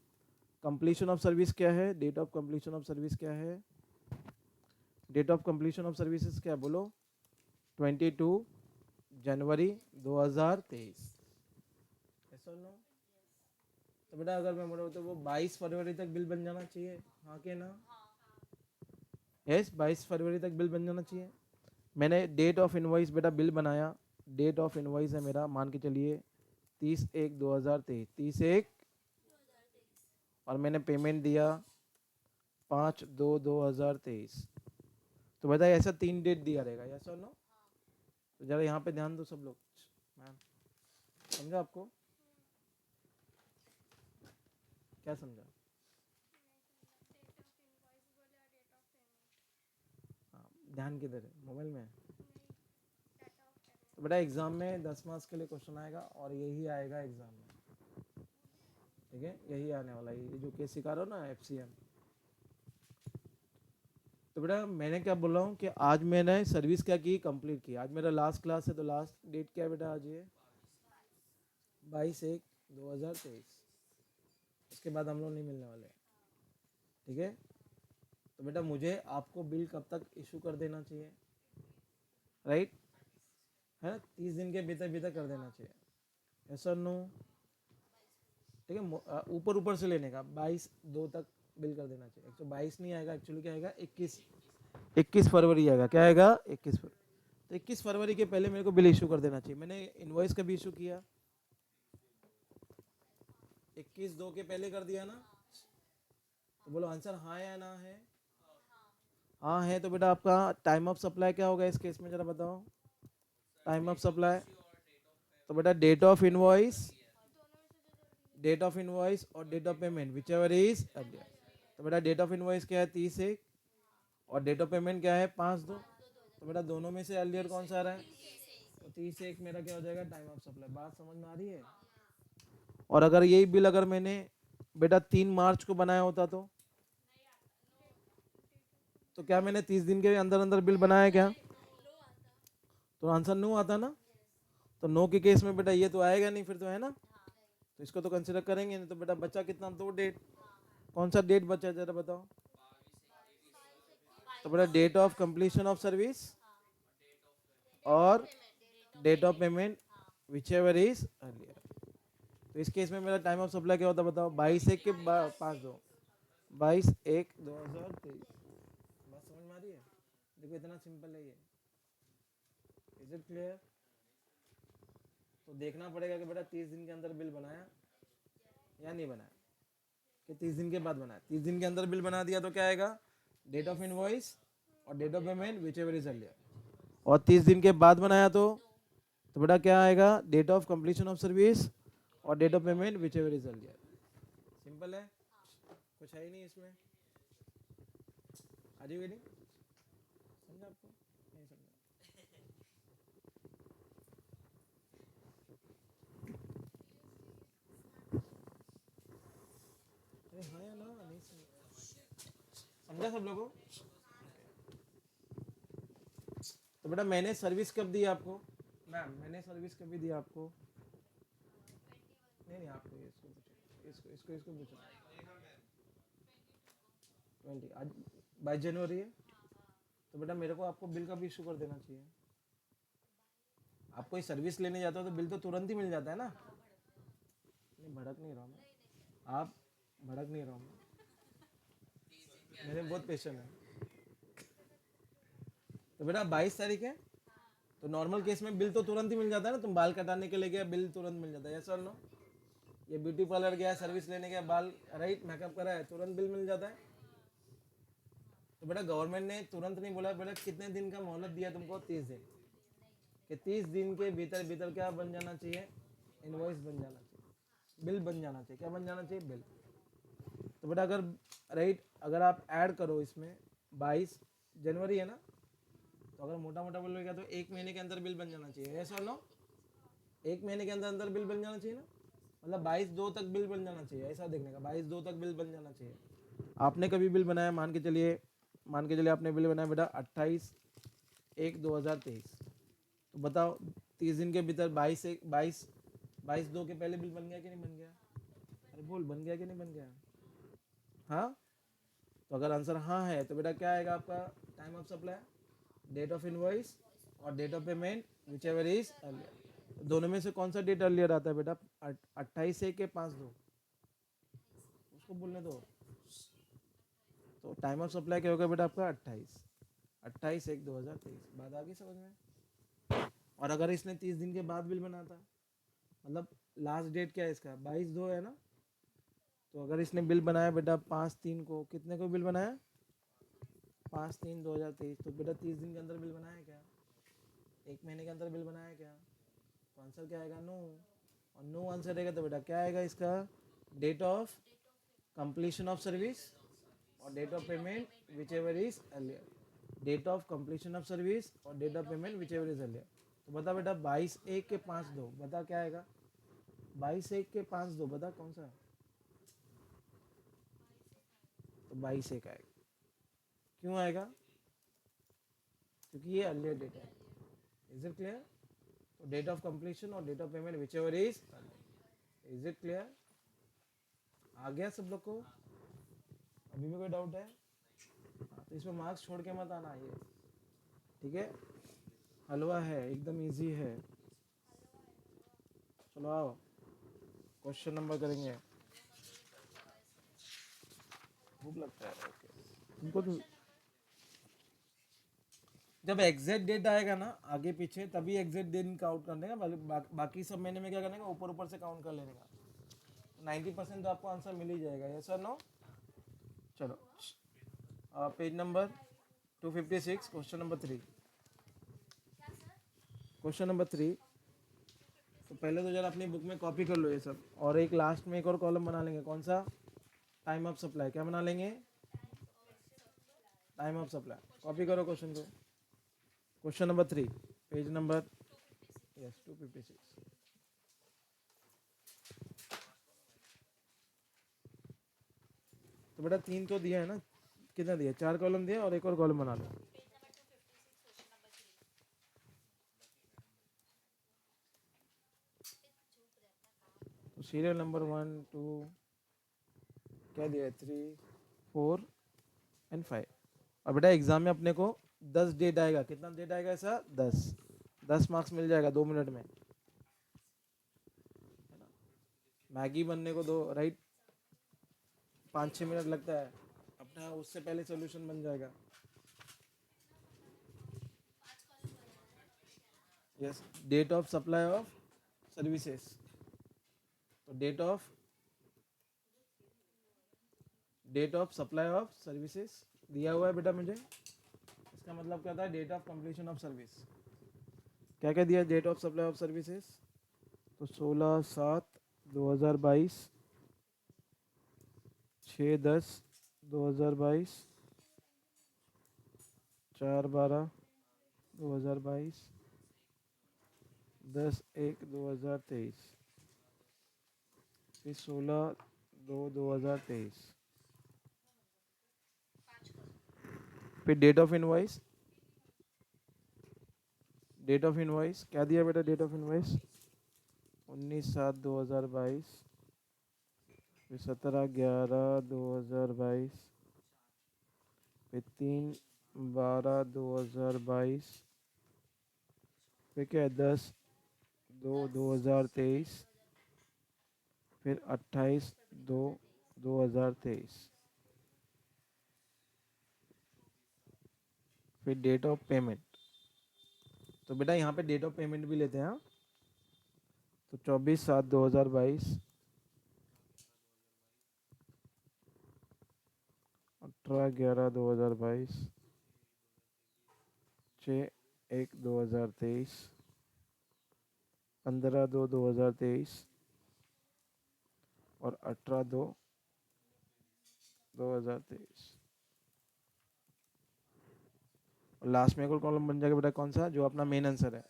completion of service क्या है, date of completion of service क्या है, date of completion of services क्या है, बोलो, 22 जनवरी 2023। ऐसा नो। तो बेटा अगर मैं बोलूँ तो वो 22 फरवरी तक बिल बन जाना चाहिए, हाँ के ना, यस 22 फरवरी तक बिल बन जाना चाहिए। मैंने डेट ऑफ इनवॉइस बेटा बिल बनाया, डेट ऑफ इनवॉइस है मेरा, मान के चलिए 30/1/2023, 30/1, और मैंने पेमेंट दिया 5/2/2023। तो बताइए ऐसा 3 डेट दिया रहेगा, यस और नो। तो जरा यहाँ पे ध्यान दो सब लोग, मैम समझा आपको, क्या समझा, हाँ ध्यान किधर है, मोबाइल में। तो बेटा एग्जाम में 10 मार्क्स के लिए क्वेश्चन आएगा और यही आएगा एग्जाम में, ठीक है, यही आने वाला है, ये जो केस सिखा रहा हो ना एफसीएम। तो बेटा मैंने क्या बोल रहा हूँ कि आज मैंने सर्विस क्या की, कंप्लीट की। आज मेरा लास्ट क्लास है, तो लास्ट डेट क्या है बेटा, आज ये 22/1/2023। उसके बाद हम लोग नहीं मिलने वाले, ठीक है। तो बेटा मुझे आपको बिल कब तक इशू कर देना चाहिए, राइट, है ना, 30 दिन के भीतर भीतर कर देना चाहिए, यस और नो। ठीक है, ऊपर ऊपर से लेने का, 22/2 तक बिल कर देना चाहिए। 122 नहीं आएगा, एक्चुअली क्या आएगा, 21 फरवरी आएगा। क्या आएगा, 21 फरवरी। तो 21 फरवरी के पहले मेरे को बिल इशू कर देना चाहिए। मैंने इनवॉइस का भी इशू किया, 21/2 के पहले कर दिया ना। तो बोलो आंसर हाँ या ना है, हाँ है। तो बेटा आपका टाइम ऑफ सप्लाई क्या होगा इस केस में, जरा बताओ, टाइम ऑफ सप्लाई। तो बेटा date of invoice, date of invoice और date of payment whichever is earlier. तो बेटा डेट ऑफ इनवॉइस क्या है, 30/1, और डेट ऑफ पेमेंट क्या है, 5/2। तो बेटा दोनों में से अर्लियर कौन सा आ रहा है, तो 30/1 मेरा क्या हो जाएगा, टाइम ऑफ सप्लाई। बात समझ में आ रही है। और अगर यही बिल अगर मैंने बेटा 3 मार्च को बनाया होता तो क्या मैंने 30 दिन के अंदर अंदर बिल बनाया क्या, तो आंसर नो आता ना, तो नो के केस में बेटा ये तो आएगा नहीं फिर, तो है ना, तो इसको तो कंसिडर करेंगे नहीं। तो बेटा बचा कितना, 2 डेट। कौन सा डेट बचा जरा बताओ। तो बेटा date of completion of service और date of payment whichever is earlier. तो इस केस में मेरा टाइम ऑफ सप्लाई क्या होता है बताओ, 22/1 के 5/2, 22/1/2023। बात समझ में आ रही है? देखो इतना सिंपल है ये। Is it clear? तो देखना पड़ेगा कि बेटा 30 दिन के अंदर बिल बनाया या नहीं बनाया, कि 30 दिन के बाद बनाया। 30 दिन के अंदर बिल बना दिया तो क्या आएगा, डेट ऑफ इनवॉइस और date of payment whichever is earlier. और 30 दिन के बाद बनाया तो बेटा क्या आएगा, date of completion of service और date of payment whichever is earlier. Simple है, कुछ है ही नहीं इसमें। Are you getting? समझा आपको? नहीं समझा? अरे हाँ या ना, नहीं समझा सब लोगों? तो बेटा मैंने सर्विस कब दी आपको, मैम मैंने सर्विस कभी दी आपको? नहीं आपको इसको पूछो, इसको पूछो। 20 आज 22 जनवरी है, तो बेटा मेरे को आपको बिल कब इशू कर देना चाहिए? आप कोई सर्विस लेने जाते हो तो बिल तो तुरंत ही मिल जाता है ना। नहीं भड़क नहीं रहा मैं, आप भड़क नहीं रहा मैं, मेरे बहुत पेशेंट है। तो बेटा 22 तारीख है, तो नॉर्मल केस में बिल तो तुरंत ही मिल जाता है ना। तुम बाल कटाने के लिए गया, बिल तुरंत मिल जाता है, यस और नो? ये ब्यूटी पार्लर गया, सर्विस लेने गया, बाल राइट मेकअप करा है, तुरंत बिल मिल जाता है। तो बेटा गवर्नमेंट ने तुरंत नहीं बोला, बेटा कितने दिन का मोहलत दिया तुमको, 30 दिन, कि 30 दिन के भीतर भीतर क्या बन जाना चाहिए, इनवॉइस बन जाना चाहिए, बिल बन जाना चाहिए। क्या बन जाना चाहिए, बिल। तो बेटा अगर राइट, अगर आप ऐड करो इसमें 22 जनवरी है ना, तो अगर मोटा मोटा बोल गया तो 1 महीने के अंदर बिल बन जाना चाहिए, यस और नो? 1 महीने के अंदर अंदर बिल बन जाना चाहिए ना, मतलब 22/2 तक बिल बन जाना चाहिए, ऐसा देखने का, 22/2 तक बिल बन जाना चाहिए। आपने कभी बिल बनाया, मान के चलिए आपने बिल बनाया बेटा 28/1/2023, तो बताओ 30 दिन के भीतर 22/2 के पहले बिल बन गया कि नहीं बन गया? अरे बोल, बन गया कि नहीं बन गया? हाँ, तो अगर आंसर हाँ है तो बेटा क्या आएगा आपका time of supply, date of invoice और date of payment whichever is earlier. दोनों में से कौन सा डेट अर्लियर आता है बेटा, 28/1 के 5/2, उसको बोलने दो। तो टाइम ऑफ सप्लाई क्या होगा बेटा आपका 28/1/2023। बात आ गई समझ में? और अगर इसने 30 दिन के बाद बिल बनाता, मतलब लास्ट डेट क्या है इसका, 22/2 है ना, तो अगर इसने बिल बनाया बेटा 5/3 को, कितने को बिल बनाया, 5/3/2023, तो बेटा 30 दिन के अंदर बिल बनाया क्या, 1 महीने के अंदर बिल बनाया क्या? तो आंसर क्या आएगा, नो। और नो आंसर रहेगा तो बेटा क्या आएगा इसका, date of completion of service और date of payment whichever is earlier. Date of completion of service और date of payment whichever is earlier. तो बता बेटा 22/1 के 5/2, बता क्या आएगा, 22/1 के 5/2, बता कौन सा है? तो 22/1 आएगा। क्यों आएगा, क्योंकि ये अर्लियर डेट है। Is it clear? तो डेट ऑफ कंप्लीशन और date of payment whichever is, is it clear? आ गया सब लोग को? अभी भी कोई डाउट है? हाँ, तो इसमें मार्क्स छोड़ के मत आना ये, ठीक है? हलवा है, एकदम इजी है। चलो आओ क्वेश्चन नंबर करेंगे। भूख लगता है, ओके तुमको तो। जब एग्जैक्ट डेट आएगा ना आगे पीछे, तभी एग्जैक्ट डेट काउंट करने का, बाकी सब महीने में क्या करने का, ऊपर ऊपर से काउंट कर लेने का। 90% तो आपको आंसर मिल ही जाएगा, यस और नो? चलो page number 256, question number 3। Question number 3, तो पहले तो जरा अपनी बुक में कॉपी कर लो ये सब, और एक लास्ट में एक और कॉलम बना लेंगे, कौन सा, टाइम ऑफ सप्लाई। क्या बना लेंगे, टाइम ऑफ सप्लाई। कॉपी करो क्वेश्चन को, question number 3, page number, yes 256। तो बेटा 3 तो दिया है ना, कितना दिया, 4 कॉलम दिया और एक और कॉलम बना लो। तो सीरियल नंबर 1 2 क्या दिया है 3 4 एंड 5। और बेटा एग्जाम में अपने को 10 डेट आएगा, कितना डेट आएगा ऐसा 10 मार्क्स मिल जाएगा 2 मिनट में। मैगी बनने को दो राइट, 5-6 मिनट लगता है अपना, उससे पहले सोल्यूशन बन जाएगा। Yes, date of supply of services. तो date of supply of services दिया हुआ है बेटा मुझे, इसका मतलब क्या था date of completion of service. क्या क्या दिया date of supply of services, तो 16/7/2022, 6/10/2022, 4/12/2022, 10/1/2023, फिर 16/2/2023, फिर date of invoice. Date of invoice क्या दिया बेटा, डेट ऑफ इनवॉइस 19/7/2022, फिर 17/11/2022, फिर 3/12/2022, फिर क्या है 10/2/2023, फिर 28/2/2023, फिर डेट ऑफ पेमेंट। तो बेटा यहाँ पे डेट ऑफ पेमेंट भी लेते हैं हाँ? तो 24/7/2022, 18/11/2022, 6/1/2023, 15/2/2023 और 18/2/2023। और लास्ट में एक कॉलम बन जाएगा बेटा कौन सा, जो अपना मेन आंसर है,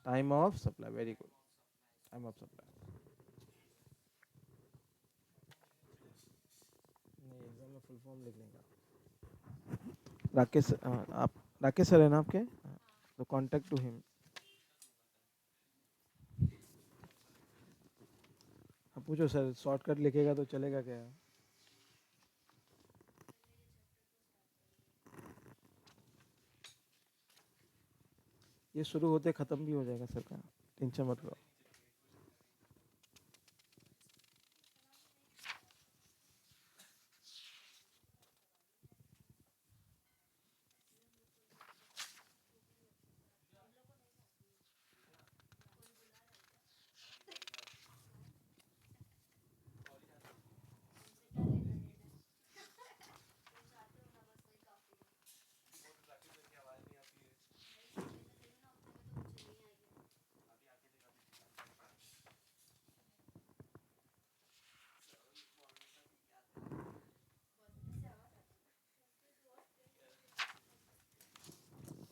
time of supply. Very good, time of supply. नहीं एग्जाम में फुल फॉर्म लिखने का, राकेश आप राकेश सर है ना आपके, तो कांटेक्ट टू हिम। पूछो सर, शॉर्टकट लिखेगा तो चलेगा क्या। ये शुरू होते खत्म भी हो जाएगा सर का, टेंशन मत लो।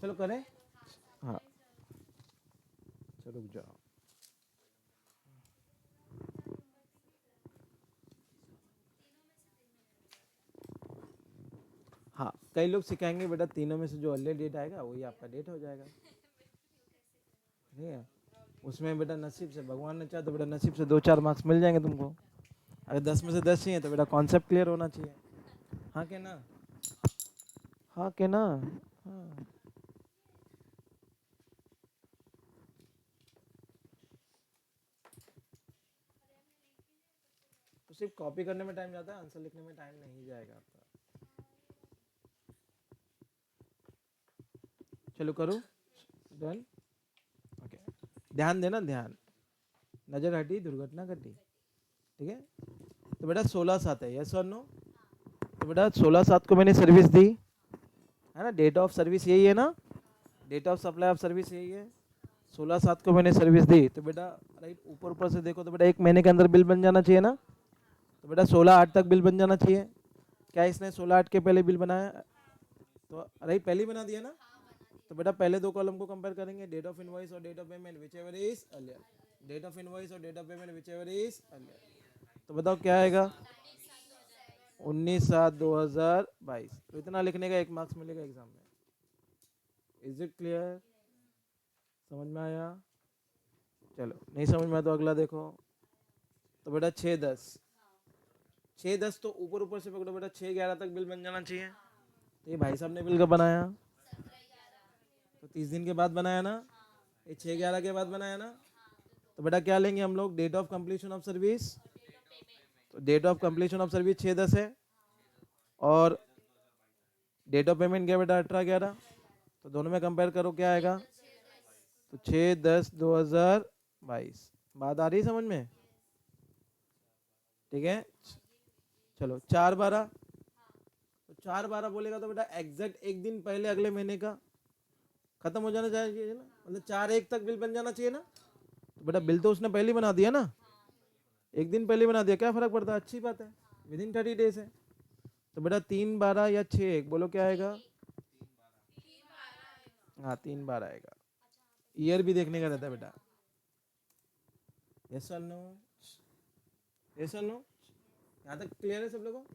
चलो करें, हाँ चलो रुक जाओ। हाँ कई लोग सिखाएंगे बेटा, तीनों में से जो अर्ली डेट आएगा वही आपका डेट हो जाएगा, ठीक है। उसमें बेटा नसीब से, भगवान ने चाहा तो बेटा नसीब से 2-4 मार्क्स मिल जाएंगे तुमको। अगर 10 में से 10 चाहिए तो बेटा कॉन्सेप्ट क्लियर होना चाहिए, हाँ के ना, हाँ के ना, हाँ। तो सिर्फ कॉपी करने में टाइम जाता है, आंसर लिखने में टाइम नहीं जाएगा आपका। चलो करो, डन, ओके। ध्यान देना, ध्यान, नजर हटी दुर्घटना घटी, ठीक है। तो बेटा 16/7 है, यस और नो। तो बेटा 16/7 को मैंने सर्विस दी है ना, डेट ऑफ सर्विस यही है ना, date of supply of service यही है। 16/7 को मैंने सर्विस दी, तो बेटा राइट ऊपर ऊपर से देखो तो बेटा 1 महीने के अंदर बिल बन जाना चाहिए ना। तो बेटा 16/8 तक बिल बन जाना चाहिए। क्या इसने 16/8 के पहले बिल बनाया, तो राइट पहले ही बना दिया ना। तो बेटा पहले दो कॉलम को कंपेयर करेंगे, डेट ऑफ इनवॉइस और date of payment whichever is earlier, date of invoice और date of payment whichever is earlier. तो बताओ क्या आएगा, 19/7/2022। तो इतना लिखने का 1 मार्क्स मिलेगा एग्जाम में। इज इट क्लियर, समझ में आया। चलो नहीं समझ में आया तो अगला देखो। तो बेटा 6-10, 6-10 तो ऊपर ऊपर से पकड़ो बेटा, 6-11 तक बिल बन जाना चाहिए। तो ये भाई साहब ने बिल कब बनाया? तो 30 दिन के बाद बनाया ना, ये 6-11 के बाद बनाया ना। तो बेटा क्या लेंगे हम लोग? Date of completion of service. तो date of completion of service 6-10 है, और डेट ऑफ पेमेंट क्या बेटा? 18-11। तो दोनों में कंपेयर करो क्या आएगा? तो 6-10-2022। बात आ रही है समझ में? ठीक है, चलो 4-12। तो 4-12 बोलेगा तो बेटा एग्जैक्ट एक दिन पहले अगले महीने का खत्म हो जाना चाहिए ना, मतलब 4-1 तक बिल बन जाना चाहिए ना। तो बेटा बिल तो उसने पहले ही बना दिया ना, एक दिन पहले बना दिया, क्या फर्क पड़ता है? अच्छी बात है, विद इन 30 डेज है। तो बेटा 3-12 या 6-1 बोलो क्या आएगा? हाँ 3-12 आएगा। ईयर भी देखने का रहता है बेटा। यस और नो? यस और नो? यहाँ तक क्लियर है सब लोगों को?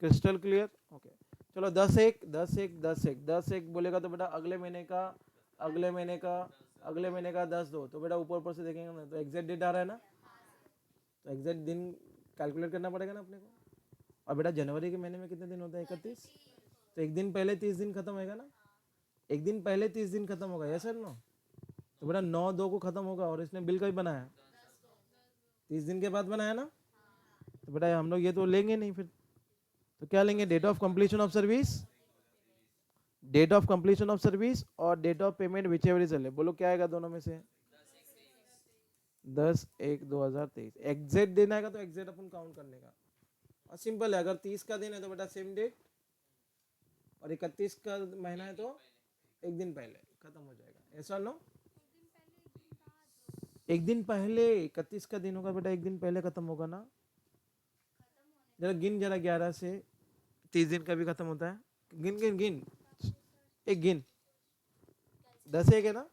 Crystal clear? ओके। चलो 10-1 10-1 10-1 10-1 बोलेगा तो बेटा अगले महीने का, अगले महीने का, अगले महीने का 10-2। तो बेटा ऊपर ऊपर से देखेंगे ना, तो एग्जैक्ट डेट आ रहा है ना, तो एग्जैक्ट दिन कैलकुलेट करना पड़ेगा ना अपने को। और बेटा जनवरी के महीने में कितने दिन होते हैं? 31। तो एक दिन पहले 30 दिन खत्म होगा ना, एक दिन पहले 30 दिन खत्म होगा। Yes sir no? तो बेटा 9-2 को खत्म होगा, और इसने बिल कभी बनाया? 30 दिन के बाद बनाया ना। तो बेटा हम लोग ये तो लेंगे नहीं फिर, तो क्या लेंगे? Date of completion of service, date of completion of service और date of payment whichever is available. बोलो क्या आएगा दोनों में से? 10-1-2023। एग्जैक्ट दिन आएगा तो एग्जैक्ट अपन काउंट करने का, और सिंपल है। अगर 30 का दिन है तो बेटा सेम डेट, और 31 का महीना है तो एक दिन पहले खत्म हो जाएगा। ऐसा नो? एक दिन पहले 31 का दिन होगा बेटा, एक दिन पहले खत्म होगा ना। जरा गिन, जरा 11 से 30 दिन का भी खत्म होता है। गिन गिन गिन, एक गिन। 10-1 है ना।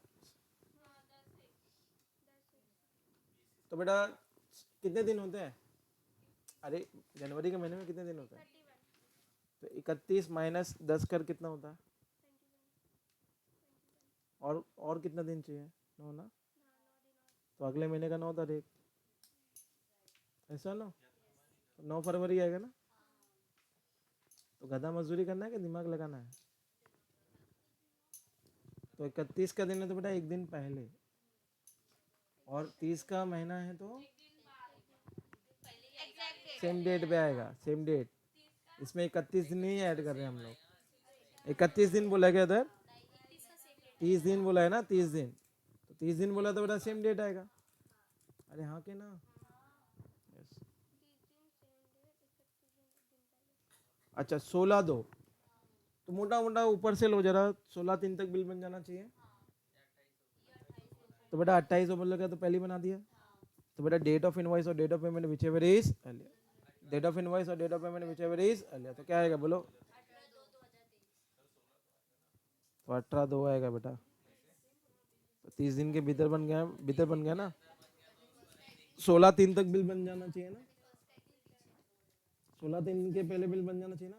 तो बेटा कितने दिन होते हैं? अरे जनवरी के महीने में कितने दिन होते हैं? तो 31 माइनस 10 कर कितना होता है? और कितना दिन चाहिए? 9 ना। तो अगले महीने का 9 तारीख, ऐसा ना। तो 9 फरवरी आएगा ना। तो गधा मजदूरी करना है कि दिमाग लगाना है? तो 31 का दिन है तो बेटा एक दिन पहले, और 30 का महीना है तो सेम डेट पे आएगा, सेम डेट। इसमें 31 दिन नहीं ऐड कर रहे हैं हम लोग। 31 दिन बोला गया इधर, 30 दिन बोला है ना, 30 दिन। तो 30 दिन बोला तो बेटा सेम डेट आएगा। अरे हाँ के ना? यस। अच्छा 16-2, तो मोटा मोटा ऊपर से लो जरा, 16-3 तक बिल बन जाना चाहिए। तो बेटा 28 बोल गया तो पहले बना दिया। तो बेटा डेट ऑफ इनवॉइस और date of payment whichever is earlier, date of invoice और date of payment whichever is earlier. तो क्या आएगा बोलो? तो 18-2 आएगा बेटा। तो 30 दिन के भीतर बन गया, भीतर बन गया ना। 16-3 तक बिल बन जाना चाहिए ना, 16 दिन के पहले बिल बन जाना चाहिए ना।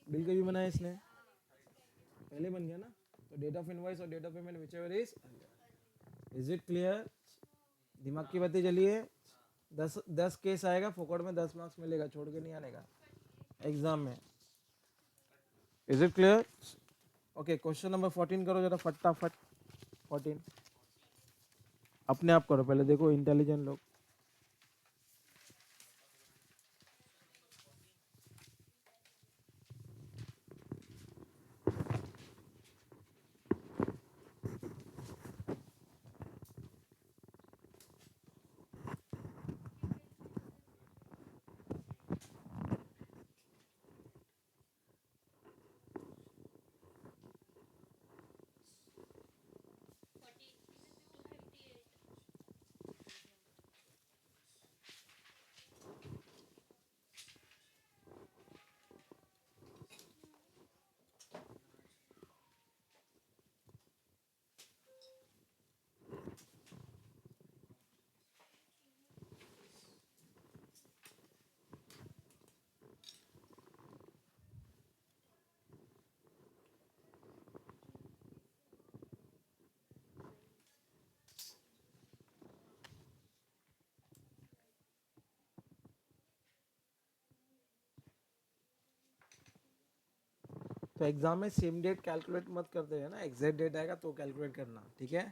बिल कभी बनाया इसने? पहले बन गया ना। तो डेट ऑफ इनवॉइस और date of payment whichever is it clear? दिमाग की बातें चलिए। 10 केस आएगा फोकट में, 10 मार्क्स मिलेगा, छोड़ के नहीं आने का एग्जाम में। Is it clear? Okay, question number 14 करो जरा फटाफट। 14 अपने आप करो, पहले देखो इंटेलिजेंट लोग। तो एग्जाम में सेम डेट कैलकुलेट मत करते हैं ना, एग्जैक्ट डेट आएगा तो कैलकुलेट करना, ठीक है।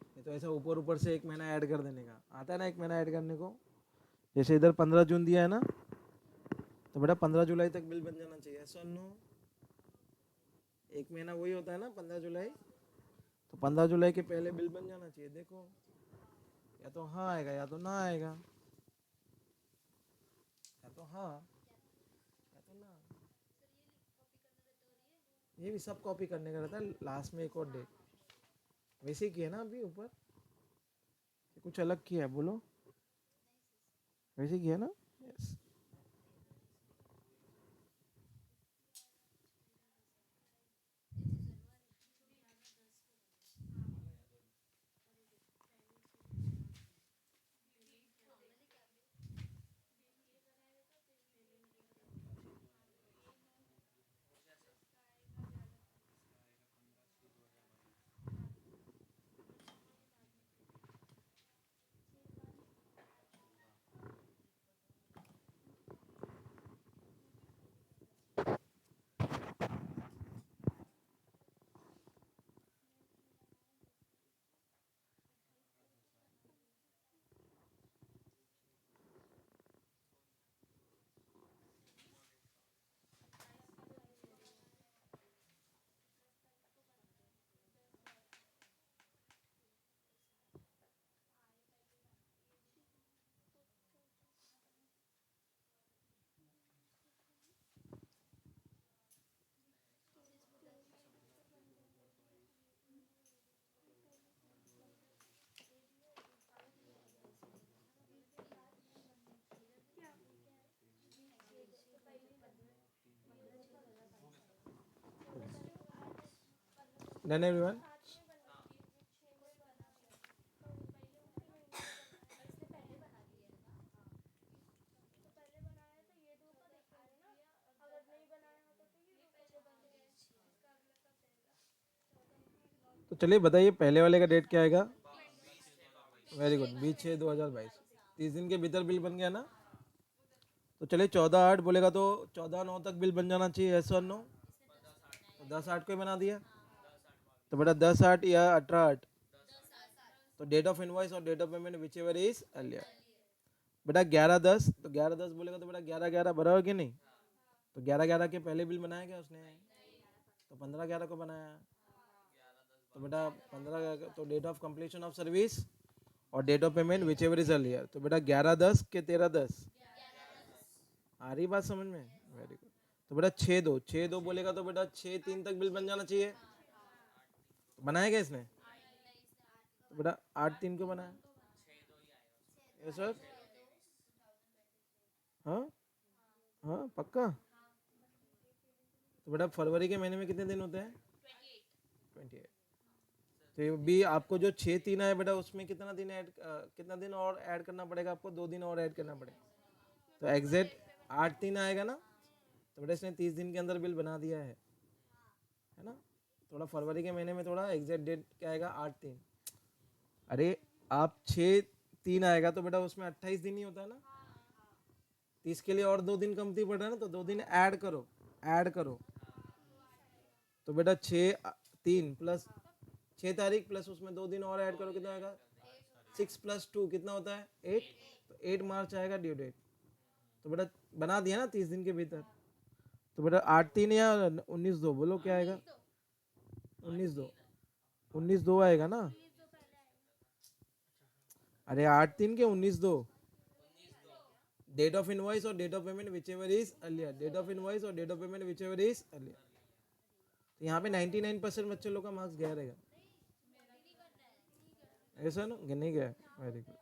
नहीं तो ऐसा ऊपर ऊपर से एक महीना ऐड कर देने का आता है ना, एक महीना ऐड करने को। जैसे इधर 15 जून दिया है ना, तो बेटा 15 जुलाई तक बिल बन जाना चाहिए, ऐसा नो। एक महीना वही होता है ना 15 जुलाई, तो 15 जुलाई के पहले बिल बन जाना चाहिए। देखो या तो हाँ आएगा या तो ना आएगा, या तो हाँ या तो ना। ये भी सब कॉपी करने का रहता है, लास्ट में एक और डेट वैसे ही किया ना अभी ऊपर, कुछ अलग किया है बोलो, वैसे ही किया ना। यस। Done everyone. तो चलिए बताइए पहले वाले का डेट क्या आएगा। वेरी गुड, 20/6/2022, 30 दिन के भीतर बिल बन गया ना। तो चलिए 14/8 बोलेगा तो 14/9 तक बिल बन जाना चाहिए, ऐसा नो। तो 10/8 को ही बना दिया, तो बेटा 10/8 या 18/8, तो डेट ऑफ इनवॉइस और date of payment whichever is earlier. बेटा 11/10, तो 11/10 बोलेगा तो बेटा 11/11 बराबर कि नहीं, तो 11/11 के पहले बिल बनाया क्या उसने, तो 15/11 को बनाया। तो बेटा 15 तो date of completion of service और date of payment whichever is earlier, तो बेटा 11/10 के 13/10, आ रही बात समझ में। Very good. तो बेटा 6/2 बोलेगा तो बेटा 6/3 तक बिल बन जाना चाहिए, तो बनाया क्या इसने, तो बेटा 8/3 को बनाया। Yes sir. हाँ हाँ पक्का। तो बेटा फरवरी के महीने में कितने दिन होते हैं, 28। तो ये भी आपको जो 6/3 है बेटा उसमें कितना दिन ऐड, कितना दिन और ऐड करना पड़ेगा आपको, 2 दिन और ऐड करना पड़ेगा, तो एग्जैक्ट 8/3 आएगा ना। तो बेटा इसने 30 दिन के अंदर बिल बना दिया है ना। थोड़ा फरवरी के महीने में थोड़ा एग्जैक्ट डेट क्या आएगा, 8/3। अरे आप 6/3 आएगा तो बेटा उसमें 28 दिन ही होता है ना, 30 के लिए और 2 दिन कमती पड़ रहा है ना, तो 2 दिन ऐड करो, ऐड करो। तो बेटा 6/3 प्लस 6 तारीख प्लस उसमें 2 दिन और ऐड करो, कितना आएगा, 6 + 2 कितना होता है, 8। तो 8 मार्च आएगा ड्यू डेट। तो बेटा बना दिया ना 30 दिन के भीतर। तो बेटा 8/3 या 19/2 बोलो क्या आएगा, 19/2, 19/2 आएगा ना। अरे 8/3 के 19/2, डेट ऑफ इनवॉइस और date of payment whichever is earlier, date of invoice और date of payment whichever is earlier. तो यहाँ पे 99% बच्चे लोग का मार्क्स गया रहेगा, ऐसा ना, नहीं गया। Very good.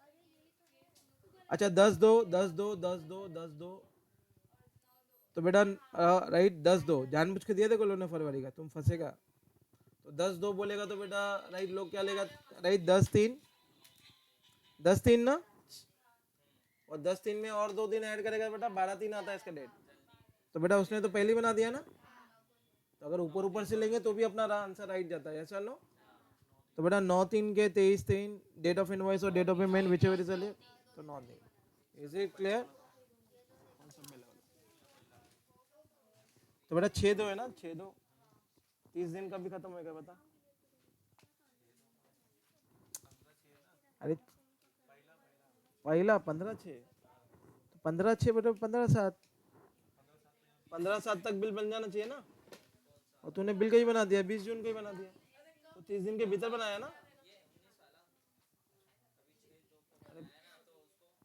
अच्छा 10/2, 10/2, 10/2, 10/2, तो बेटा राइट 10/2 जानबूझ के दिया देखो लोगों ने फरवरी का, तुम फंसेगा। तो 10/2 बोलेगा तो बेटा राइट लोग क्या लेगा, राइट 10/3, 10/3 ना, और 10/3 में और 2 दिन ऐड करेगा बेटा 12/3 आता है इसका डेट। तो बेटा उसने तो पहले ही बना दिया ना, तो अगर ऊपर ऊपर से लेंगे तो भी अपना आंसर राइट जाता है, ऐसा नो। तो बेटा 9/3 के 23/3, डेट ऑफ इनवॉइस और date of payment whichever is earlier, तो 9 दिन। Is it clear. तो बेटा 6/2 है ना, 6/2, 30 दिन का भी खत्म होएगा बता। अरे पहला 15/6, तो 15/6 बटे 15/7, 15/7 तक बिल बन जाना चाहिए ना। और तूने बिल का ही बना दिया, 20 जून का ही बना दिया, तो 30 दिन के भीतर बनाया ना।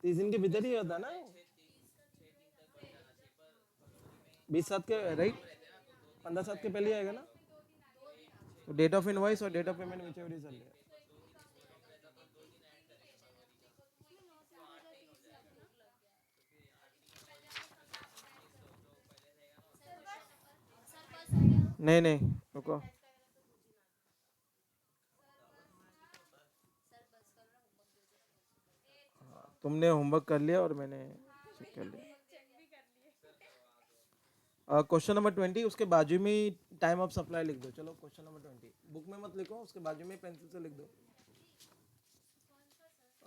30 दिन के भीतर ही होता है ना, 20/7 के राइट, 15/7 के पहले ही आएगा ना। तो डेट ऑफ इनवॉइस और date of payment whichever is earlier. नहीं नहीं रुको, तुमने होमवर्क कर लिया और मैंने चेक कर लिया। क्वेश्चन नंबर 20, उसके बाजू में ही टाइम ऑफ सप्लाई लिख दो। चलो क्वेश्चन नंबर 20 बुक में मत लिखो, उसके बाजू में पेंसिल से लिख दो।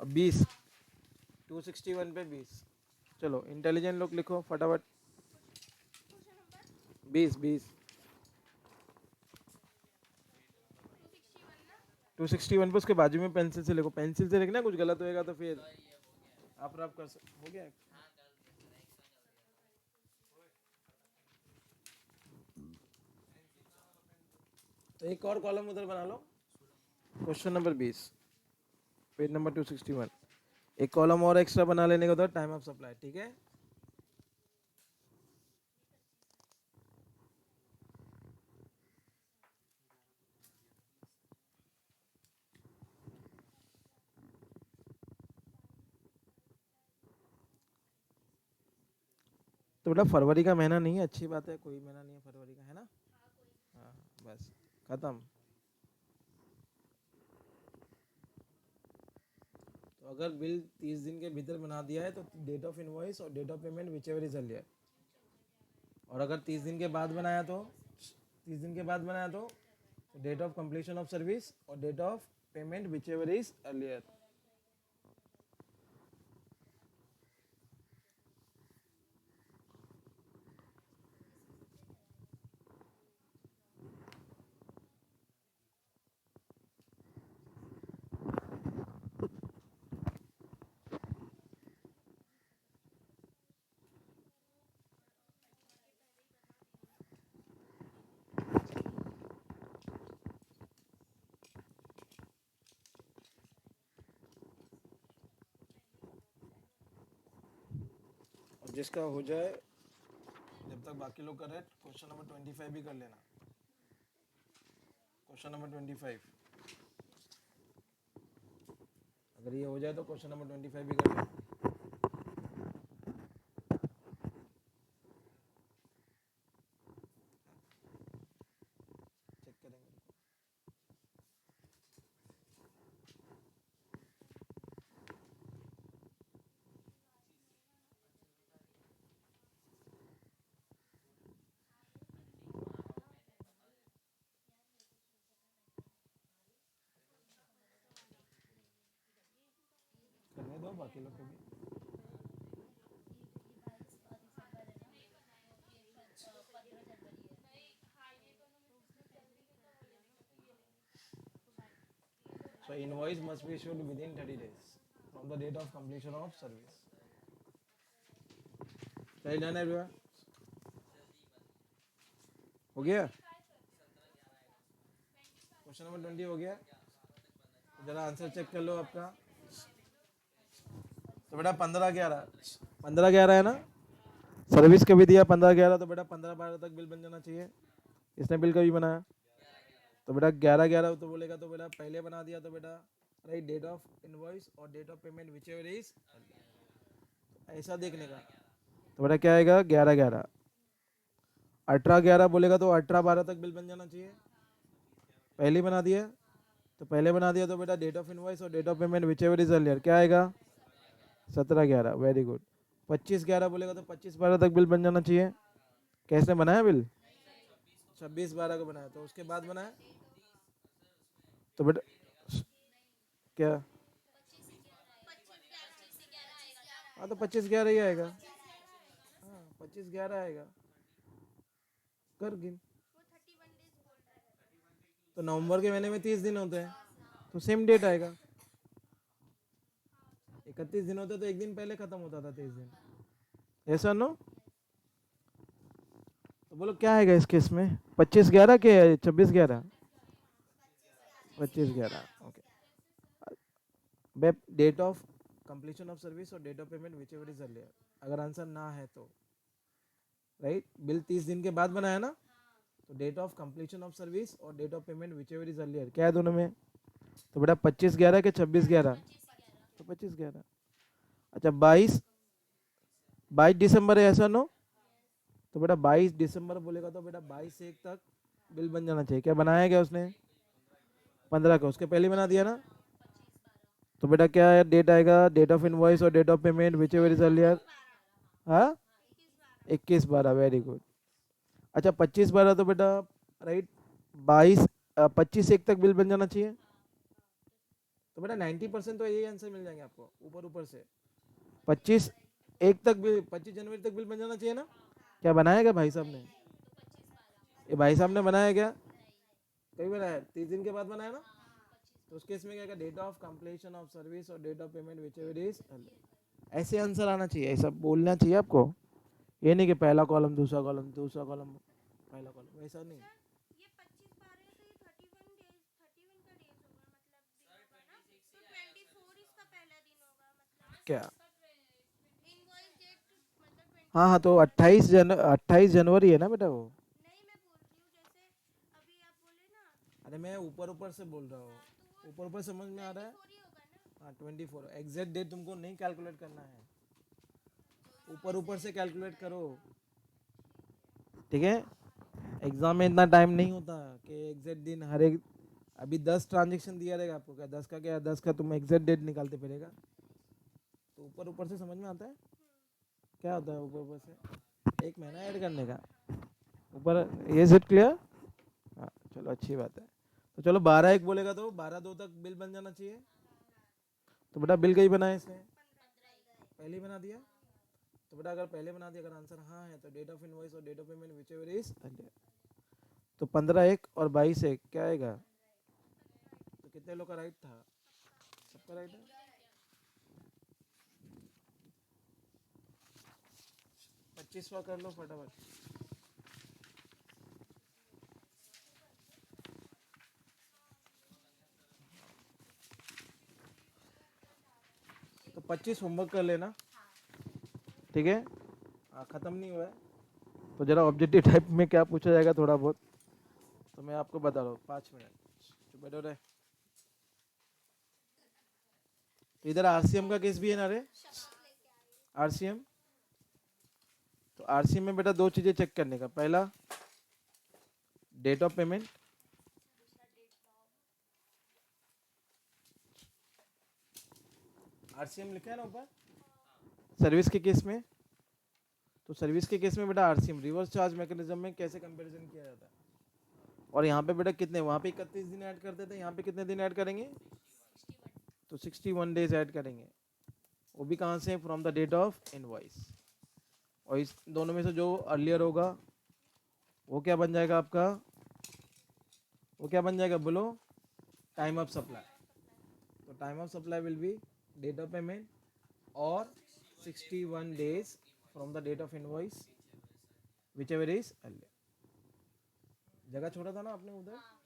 20, 261 पे 20। चलो इंटेलिजेंट लोग लिखो फटाफट। 20 261 पे उसके बाजू में पेंसिल से लिखो, पेंसिल से लिखना, कुछ गलत होएगा तो फिर आप रब कर सकते। हो गया। तो एक और कॉलम उधर बना लो, क्वेश्चन नंबर 20 पेज नंबर 261, एक कॉलम और एक्स्ट्रा बना लेने का उधर टाइम ऑफ सप्लाई, ठीक है। तो बेटा फरवरी का महीना नहीं है, अच्छी बात है, कोई महीना नहीं है फरवरी का, है ना। हाँ बस खत्म। तो अगर बिल 30 दिन के भीतर बना दिया है तो डेट ऑफ इनवॉइस और date of payment whichever is earlier. और अगर 30 दिन के बाद बनाया तो 30 दिन के बाद बनाया तो date of completion of service और date of payment whichever is earlier. और जिसका हो जाए, जब तक बाकी लोग कर रहे हैं, क्वेश्चन नंबर 25 भी कर लेना। क्वेश्चन नंबर 25, अगर ये हो जाए तो क्वेश्चन नंबर 25 भी कर लेना। चेक करेंगे। करने दो बाकी लोग को भी। So invoice must be issued within 30 days from the date of completion of service. Right done everyone? हो गया? क्वेश्चन नंबर 20 हो गया? तो जरा आंसर चेक कर लो आपका। तो बेटा 15/11 है ना, सर्विस कभी दिया 15/11, तो बेटा 15/12 तक बिल बन जाना चाहिए। इसने बिल कभी बनाया तो बेटा 11/11 तो बोलेगा, तो बेटा पहले बना दिया तो बेटा राइट, डेट ऑफ इनवॉइस और date of payment whichever is, ऐसा देखने का। तो बेटा क्या आएगा 11/11, 18/11 बोलेगा तो 18/12 तक बिल बन जाना चाहिए। पहले बना दिया तो पहले बना दिया तो बेटा डेट ऑफ इनवॉइस और date of payment whichever is earlier क्या आएगा 17/11, वेरी गुड। 25/11 बोलेगा तो 25/12 तक बिल बन जाना चाहिए। कैसे बनाया बिल? 26/12 को बनाया, तो उसके बाद बनाया तो बेटा क्या, हाँ तो 25/11 ही आएगा। हाँ 25/11 आएगा, कर गिन। तो नवंबर के महीने में 30 दिन होते हैं, तो सेम डेट आएगा। 31 दिन होते तो एक दिन पहले खत्म होता था 30 दिन। ऐसा नो, तो बोलो क्या आएगा इस केस में, 25/11 के 26/11? 25/11, okay. Date of completion of service और date of payment whichever is earlier, अगर आंसर ना है तो राइट, बिल 30 दिन के बाद बनाया ना, तो date of completion of service और date of payment whichever is earlier, क्या है दोनों में? तो बेटा 25/11 के 26/11, तो 25/11। अच्छा 22 दिसंबर है, ऐसा नो, तो बेटा 22 दिसंबर बोलेगा तो बेटा 22/1 तक बिल बन जाना चाहिए। क्या बनाया गया उसने? 15 का, उसके पहले बना दिया ना, तो बेटा क्या है डेट आएगा, डेट ऑफ इनवॉइस और date of payment whichever is earlier. हाँ 21/12, वेरी गुड। अच्छा 25/12 तो बेटा राइट 25/1 तक बिल बन जाना चाहिए, तो बेटा 90% तो यही आंसर मिल जाएंगे आपको ऊपर ऊपर से। 25/1 तक बिल, 25 जनवरी तक बिल बन जाना चाहिए ना। क्या बनाया क्या भाई साहब ने? ये भाई साहब ने बनाया क्या? कभी बनाया? 30 दिन के बाद बनाया ना, तो उस केस में क्या, date of completion of service और date of payment whichever is, ऐसे आंसर आना चाहिए, ऐसा बोलना चाहिए आपको। ये नहीं कि पहला कॉलम दूसरा कॉलम, दूसरा कॉलम पहला कॉलम, वैसा नहीं। ये 25/12 तो ये 31 डेज, 31 का डेज होगा, मतलब दिन होगा ना, तो 24 इसका पहला दिन होगा, मतलब क्या? इनवॉइस डेट, मतलब हाँ हाँ, तो 28 जनवरी है ना बेटा वो। नहीं, मैं बोल रही हूँ जैसे अभी आप बोले ना, अरे मैं ऊपर ऊपर से बोल रहा हूँ, हाँ तो वो ऊपर ऊपर समझ में आ रहा है। 24 ही होगा ना। हाँ 24, एग्जैक्ट डेट तुमको नहीं कैलकुलेट करना है, ऊपर ऊपर से कैलकुलेट करो, ठीक है। एग्जाम में इतना टाइम नहीं होता कि एग्जैक्ट दिन हर एक, अभी 10 ट्रांजेक्शन दिया रहेगा आपको, क्या 10 का, क्या 10 का तुम एग्जैक्ट डेट निकालते फिरेगा, तो ऊपर ऊपर से समझ में आता है। क्या होता है ऊपर ऊपर से? एक महीना ऐड करने का ऊपर, ये इज इट क्लियर? हाँ चलो अच्छी बात है। तो चलो 12/1 बोलेगा तो 12/2 तक बिल बन जाना चाहिए, तो बेटा बिल कहीं बनाया इसने, पहले ही बना दिया, तो बेटा अगर पहले बना दिया, अगर आंसर हाँ है तो डेट ऑफ इनवॉइस और date of payment whichever is, तो 15/1 और 22/1 क्या आएगा? तो कितने लोग का राइट था? सबका राइट है। 25वां कर लो फटाफट। तो 25 होमवर्क कर लेना, ठीक है। हाँ ख़त्म नहीं हुआ है, तो जरा ऑब्जेक्टिव टाइप में क्या पूछा जाएगा थोड़ा बहुत, तो मैं आपको बता रहा हूँ, 5 मिनट चुप बैठो रे। तो इधर आरसीएम का केस भी है ना रे, आरसीएम। तो आरसीएम में बेटा दो चीज़ें चेक करने का, पहला डेट ऑफ पेमेंट, आरसीएम लिखा है ना ऊपर, सर्विस के केस में, तो सर्विस के केस में बेटा आरसीएम रिवर्स चार्ज मैकेनिज्म में कैसे कंपैरिजन किया जाता है, और यहाँ पे बेटा कितने, वहाँ पे 31 दिन ऐड करते थे, यहाँ पे कितने दिन ऐड करेंगे, तो 61 डेज ऐड करेंगे, वो भी कहाँ से, from the date of invoice, और इस दोनों में से जो अर्लियर होगा वो क्या बन जाएगा आपका, वो क्या बन जाएगा बोलो, टाइम ऑफ सप्लाई। तो time of supply will be date of payment और 61 days from the date of invoice whichever is earlier. जगह छोड़ा था ना आपने उधर। हाँ।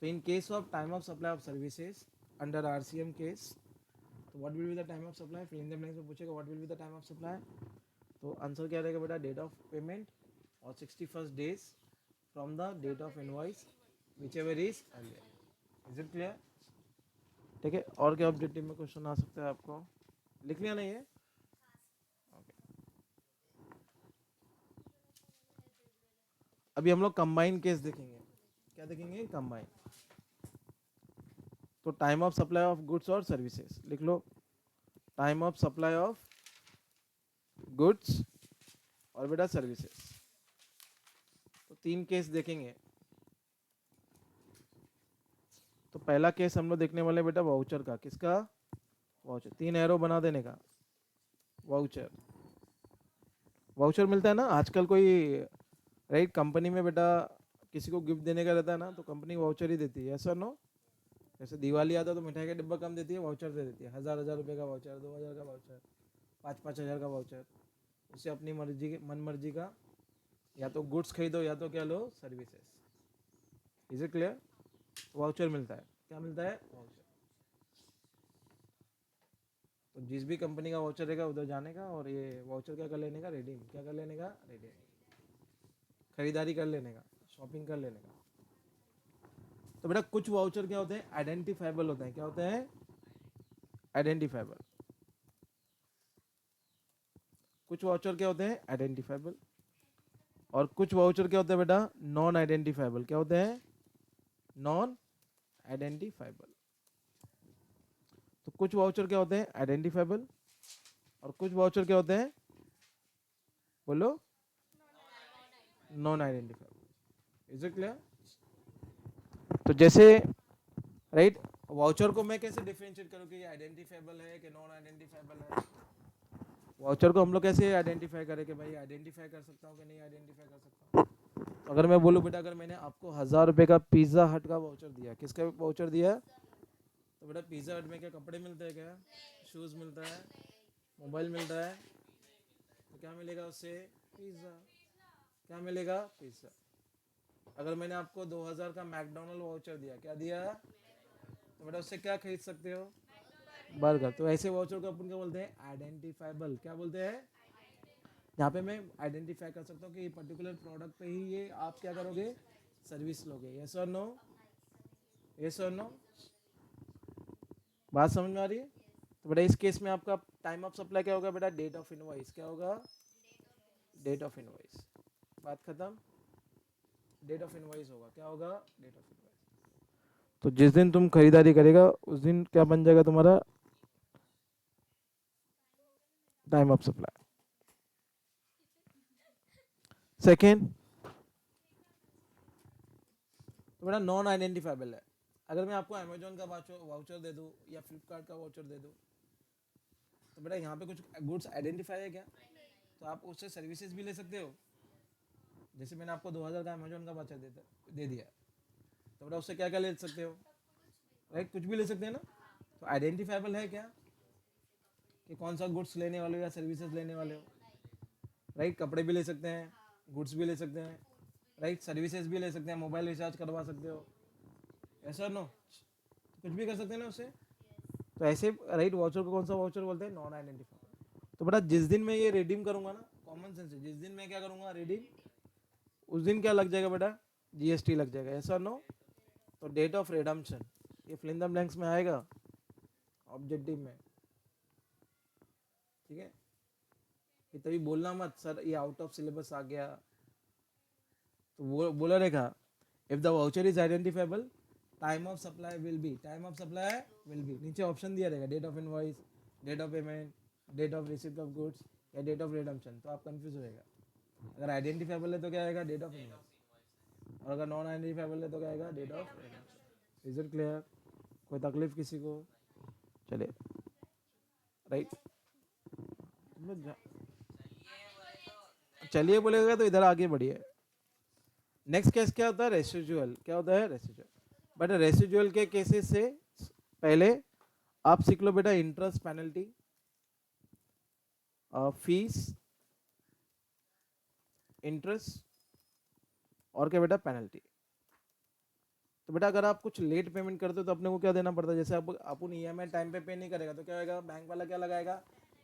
तो in case of time of supply of services under RCM case, तो what will be the time of supply, fill in the blanks में पूछेगा what will be the time of supply, तो आंसर क्या रहेगा बेटा, डेट ऑफ पेमेंट और 61 days from the date of invoice whichever is earlier. Is it clear? ठीक है, और क्या ऑब्जेक्टिव में क्वेश्चन आ सकता है आपको, लिख लिया नहीं है? Okay. अभी हम लोग कंबाइन केस देखेंगे, क्या देखेंगे, कंबाइन। तो time of supply of goods और सर्विसेज लिख लो, time of supply of goods और बेटा सर्विसेज, तो 3 केस देखेंगे। तो पहला केस हम लोग देखने वाले बेटा वाउचर का, किसका, वाउचर, 3 एरो बना देने का, वाउचर। वाउचर मिलता है ना आजकल, कोई राइट। कंपनी में बेटा किसी को गिफ्ट देने का रहता है ना, तो कंपनी वाउचर ही देती है, ऐसा नो। जैसे दिवाली आता है तो मिठाई का डिब्बा कम देती है, वाउचर दे देती है, 1000 रुपये का वाउचर, 2000 का वाउचर, 5-5 हज़ार का वाउचर। उससे अपनी मर्जी के मन मर्जी का या तो गुड्स खरीदो या तो क्या लो, services. Is it clear? Voucher मिलता है, क्या मिलता है? वाउचर। तो जिस भी कंपनी का वाउचर रहेगा उधर जाने का, और ये वाउचर क्या कर लेने का? रिडीम। क्या कर लेने का? रिडीम। खरीदारी कर लेने का, शॉपिंग कर लेने का। तो बेटा कुछ वाउचर क्या होते हैं? आइडेंटिफाइबल होते हैं। क्या होते हैं? आइडेंटिफाइबल। कुछ वाउचर क्या होते हैं? आइडेंटिफाइबल। और कुछ वाउचर क्या होते हैं बेटा? Non identifiable. क्या होते हैं? Non identifiable. तो कुछ वाउचर क्या होते हैं? आइडेंटिफाइबल। और कुछ वाउचर क्या होते हैं? बोलो। Non identifiable. Is it clear? तो जैसे राइट, वाउचर को मैं कैसे डिफरेंशिएट करूँ कि ये आइडेंटिफाइबल है कि नॉन आइडेंटिफाइबल है? वाउचर को हम लोग कैसे आइडेंटिफाई करें कि भाई आइडेंटिफाई कर सकता हूँ कि नहीं आइडेंटिफाई कर सकता हूँ? तो अगर मैं बोलूँ बेटा, अगर मैंने आपको 1000 रुपये का पिज्ज़ा हट का वाउचर दिया, किसका वाउचर दिया? तो बेटा पिज्ज़ा हट में क्या कपड़े मिलते हैं? क्या शूज़ मिलता है? मोबाइल मिलता है? तो क्या मिलेगा उससे? पिज़्ज़ा। क्या मिलेगा? पिज़्ज़ा। अगर मैंने आपको 2000 का मैकडोनल्ड वाउचर दिया, क्या दिया? तो बेटा उससे क्या खरीद सकते हो? बर्गर। तो ऐसे वाउचर को अपन क्या बोलते हैं? आइडेंटिफाइबल। क्या बोलते हैं? यहाँ पे मैं आइडेंटिफाई कर सकता हूँ कि ये पर्टिकुलर प्रोडक्ट पे ही ये आप क्या करोगे? सर्विस लोगे। यस और नो? यस और नो? बात समझ में आ रही है? तो बेटा इस केस में आपका टाइम ऑफ सप्लाई क्या होगा बेटा? Date of invoice. क्या होगा? Date of invoice. बात खत्म। डेट ऑफ इनवॉइस होगा। क्या होगा? Date of invoice. तो जिस दिन तुम खरीदारी करेगा उस दिन क्या बन जाएगा तुम्हारा? Time of supply. सेकेंड, तो बेटा नॉन आइडेंटिफाइबल है। अगर मैं आपको अमेजोन का वाउचर दे दूं या फ्लिपकार्ट का वाउचर दे दूं, तो बेटा यहाँ पे कुछ गुड्स आइडेंटिफाई है क्या? तो आप उससे सर्विसेज भी ले सकते हो। जैसे मैंने आपको 2000 का अमेजोन का वाउचर दे दिया, तो बेटा उससे क्या क्या ले सकते हो? राइट, कुछ भी ले सकते हैं ना। तो आइडेंटिफाइबल है क्या कि कौन सा गुड्स लेने वाले हो या सर्विसेज लेने वाले हो? राइट, कपड़े भी ले सकते हैं, गुड्स भी ले सकते हैं, राइट, सर्विसेज भी ले सकते हैं, मोबाइल रिचार्ज करवा सकते हो। ऐसा नो, कुछ भी कर सकते हैं ना उससे। तो ऐसे राइट वाउचर को कौन सा वाउचर बोलते हैं? Non identifiable. तो बेटा जिस दिन मैं ये रिडीम करूंगा ना, कॉमन सेंस है, जिस दिन मैं क्या करूंगा? रिडीम, उस दिन क्या लग जाएगा बेटा? जीएसटी लग जाएगा। ऐसा नो। तो डेट ऑफ रिडम्पशन ये फिल इन द ब्लैंक्स में आएगा ऑब्जेक्टिव में, ठीक है? ये तभी बोलना मत सर ये आउट ऑफ सिलेबस आ गया, तो वो बोला रहेगा if the voucher is identifiable time of supply will be, time of supply will be, नीचे ऑप्शन दिया रहेगा date of invoice, date of payment, date of receipt of goods या डेट ऑफ रिडम्पशन। तो आप कंफ्यूज हो जाएगा। अगर identifiable है तो क्या आएगा? Date of invoice. और अगर नॉन आइडेंटिफाइबल है तो क्या आएगा? Date of redemption. Is it clear? कोई तकलीफ किसी को? चलिए राइट, चलिए बोलेगा तो इधर आगे बढ़िए। नेक्स्ट केस क्या होता है? रेसिजुअल। क्या होता है? रेसिजुअल। बट रेसिजुअल के केसेस से पहले आप सीख लो बेटा इंटरेस्ट, पेनल्टी, फीस, इंटरेस्ट और क्या बेटा? पेनल्टी। तो बेटा अगर आप कुछ लेट पेमेंट करते हो तो अपने को क्या देना पड़ता है? जैसे आप अपन ईएमआई टाइम पे नहीं करेगा तो क्या होगा? बैंक वाला क्या लगाएगा?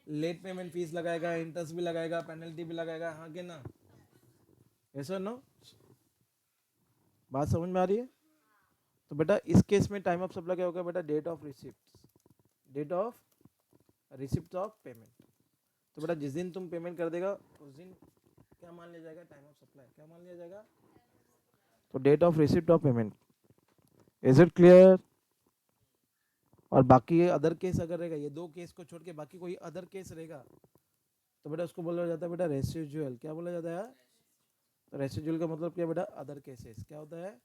लेट पेमेंट फीस लगाएगा, इंटरेस्ट भी लगाएगा, पेनल्टी भी लगाएगा। हाँ कि ना? यस और नो? बात समझ में आ रही है? तो बेटा इस केस में टाइम ऑफ सप्लाई क्या होगा बेटा? Date of receipt, date of receipt of payment. तो बेटा जिस दिन तुम पेमेंट कर देगा उस दिन क्या मान लिया जाएगा? Time of supply. क्या मान लिया जाएगा? तो date of receipt of payment. Is it clear? और बाकी अदर केस अगर रहेगा, ये दो केस को छोड़ के बाकी कोई अदर केस रहेगा तो बेटा उसको बोला जाता है बेटा रेसिजुअल। क्या बोला जाता है? तो रेसिजुअल का मतलब क्या बेटा? Other cases. क्या होता है?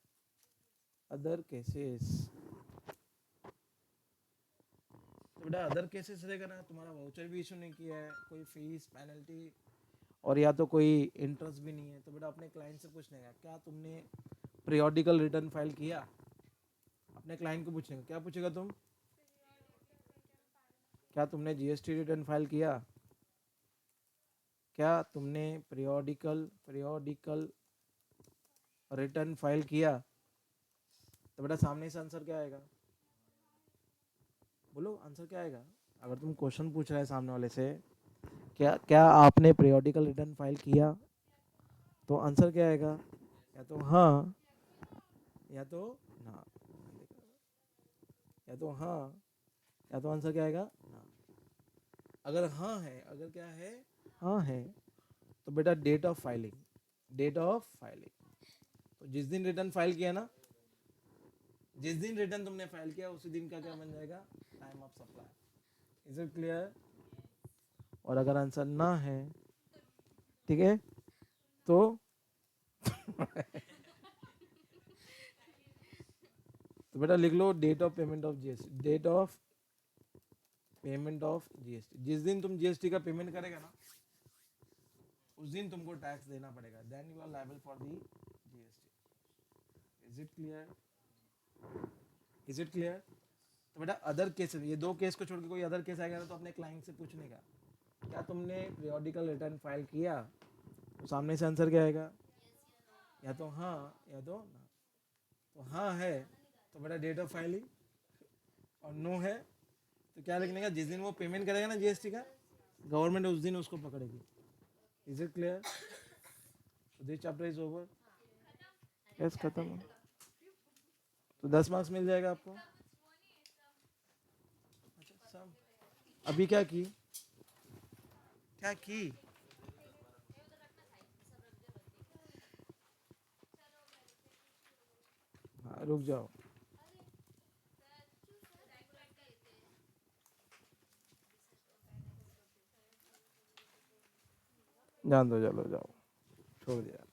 Other cases. तो बेटा अदर केसेस रहेगा ना, तुम्हारा वाउचर भी इशू नहीं किया है, कोई फीस पेनल्टी और या तो कोई इंटरेस्ट भी नहीं है, तो बेटा अपने क्लाइंट से पूछने का क्या तुमने पीरियोडिकल रिटर्न फाइल किया। अपने क्लाइंट को पूछने का क्या पूछेगा तुम, क्या तुमने जीएसटी रिटर्न फाइल किया, क्या तुमने पीरियोडिकल रिटर्न फाइल किया। तो बेटा सामने से आंसर क्या आएगा, बोलो आंसर क्या आएगा। अगर तुम क्वेश्चन पूछ रहे हैं सामने वाले से क्या क्या आपने पीरियोडिकल रिटर्न फाइल किया, तो आंसर क्या आएगा, या तो हाँ या तो ना, या तो हाँ या तो आंसर क्या आएगा ना। अगर हाँ है, अगर क्या है हाँ है, तो बेटा date of filing, date of filing, तो जिस दिन रिटर्न फाइल किया ना, जिस दिन रिटर्न तुमने फाइल किया उसी दिन का क्या बन जाएगा, time of supply. Is it clear. और अगर आंसर ना है, ठीक है, तो तो बेटा लिख लो date of payment of GST, date of payment of GST. जिस दिन तुम जीएसटी का पेमेंट करेगा ना, उस दिन तुमको टैक्स देना पड़ेगा, then you are liable for the GST. Is it clear, is it clear. तो बेटा अदर केसेस, ये दो केस को छोड़ के कोई अदर केस आएगा ना, तो अपने क्लाइंट से पूछने का क्या तुमने पीरियोडिकल रिटर्न फाइल किया, तो सामने से आंसर क्या आएगा, या तो हाँ या तो ना। तो हाँ है तो बेटा डेट ऑफ फाइलिंग, और नो है तो क्या लिखने का, जिस दिन वो पेमेंट करेगा ना जीएसटी का, गवर्नमेंट उस दिन उसको पकड़ेगी। Is it clear. तो this chapter is over. Yes खत्म। तो 10 मार्क्स मिल जाएगा आपको। अच्छा सम, अभी क्या की, क्या की, हाँ रुक जाओ, जान दो, चलो जाओ, छोड़ दिया।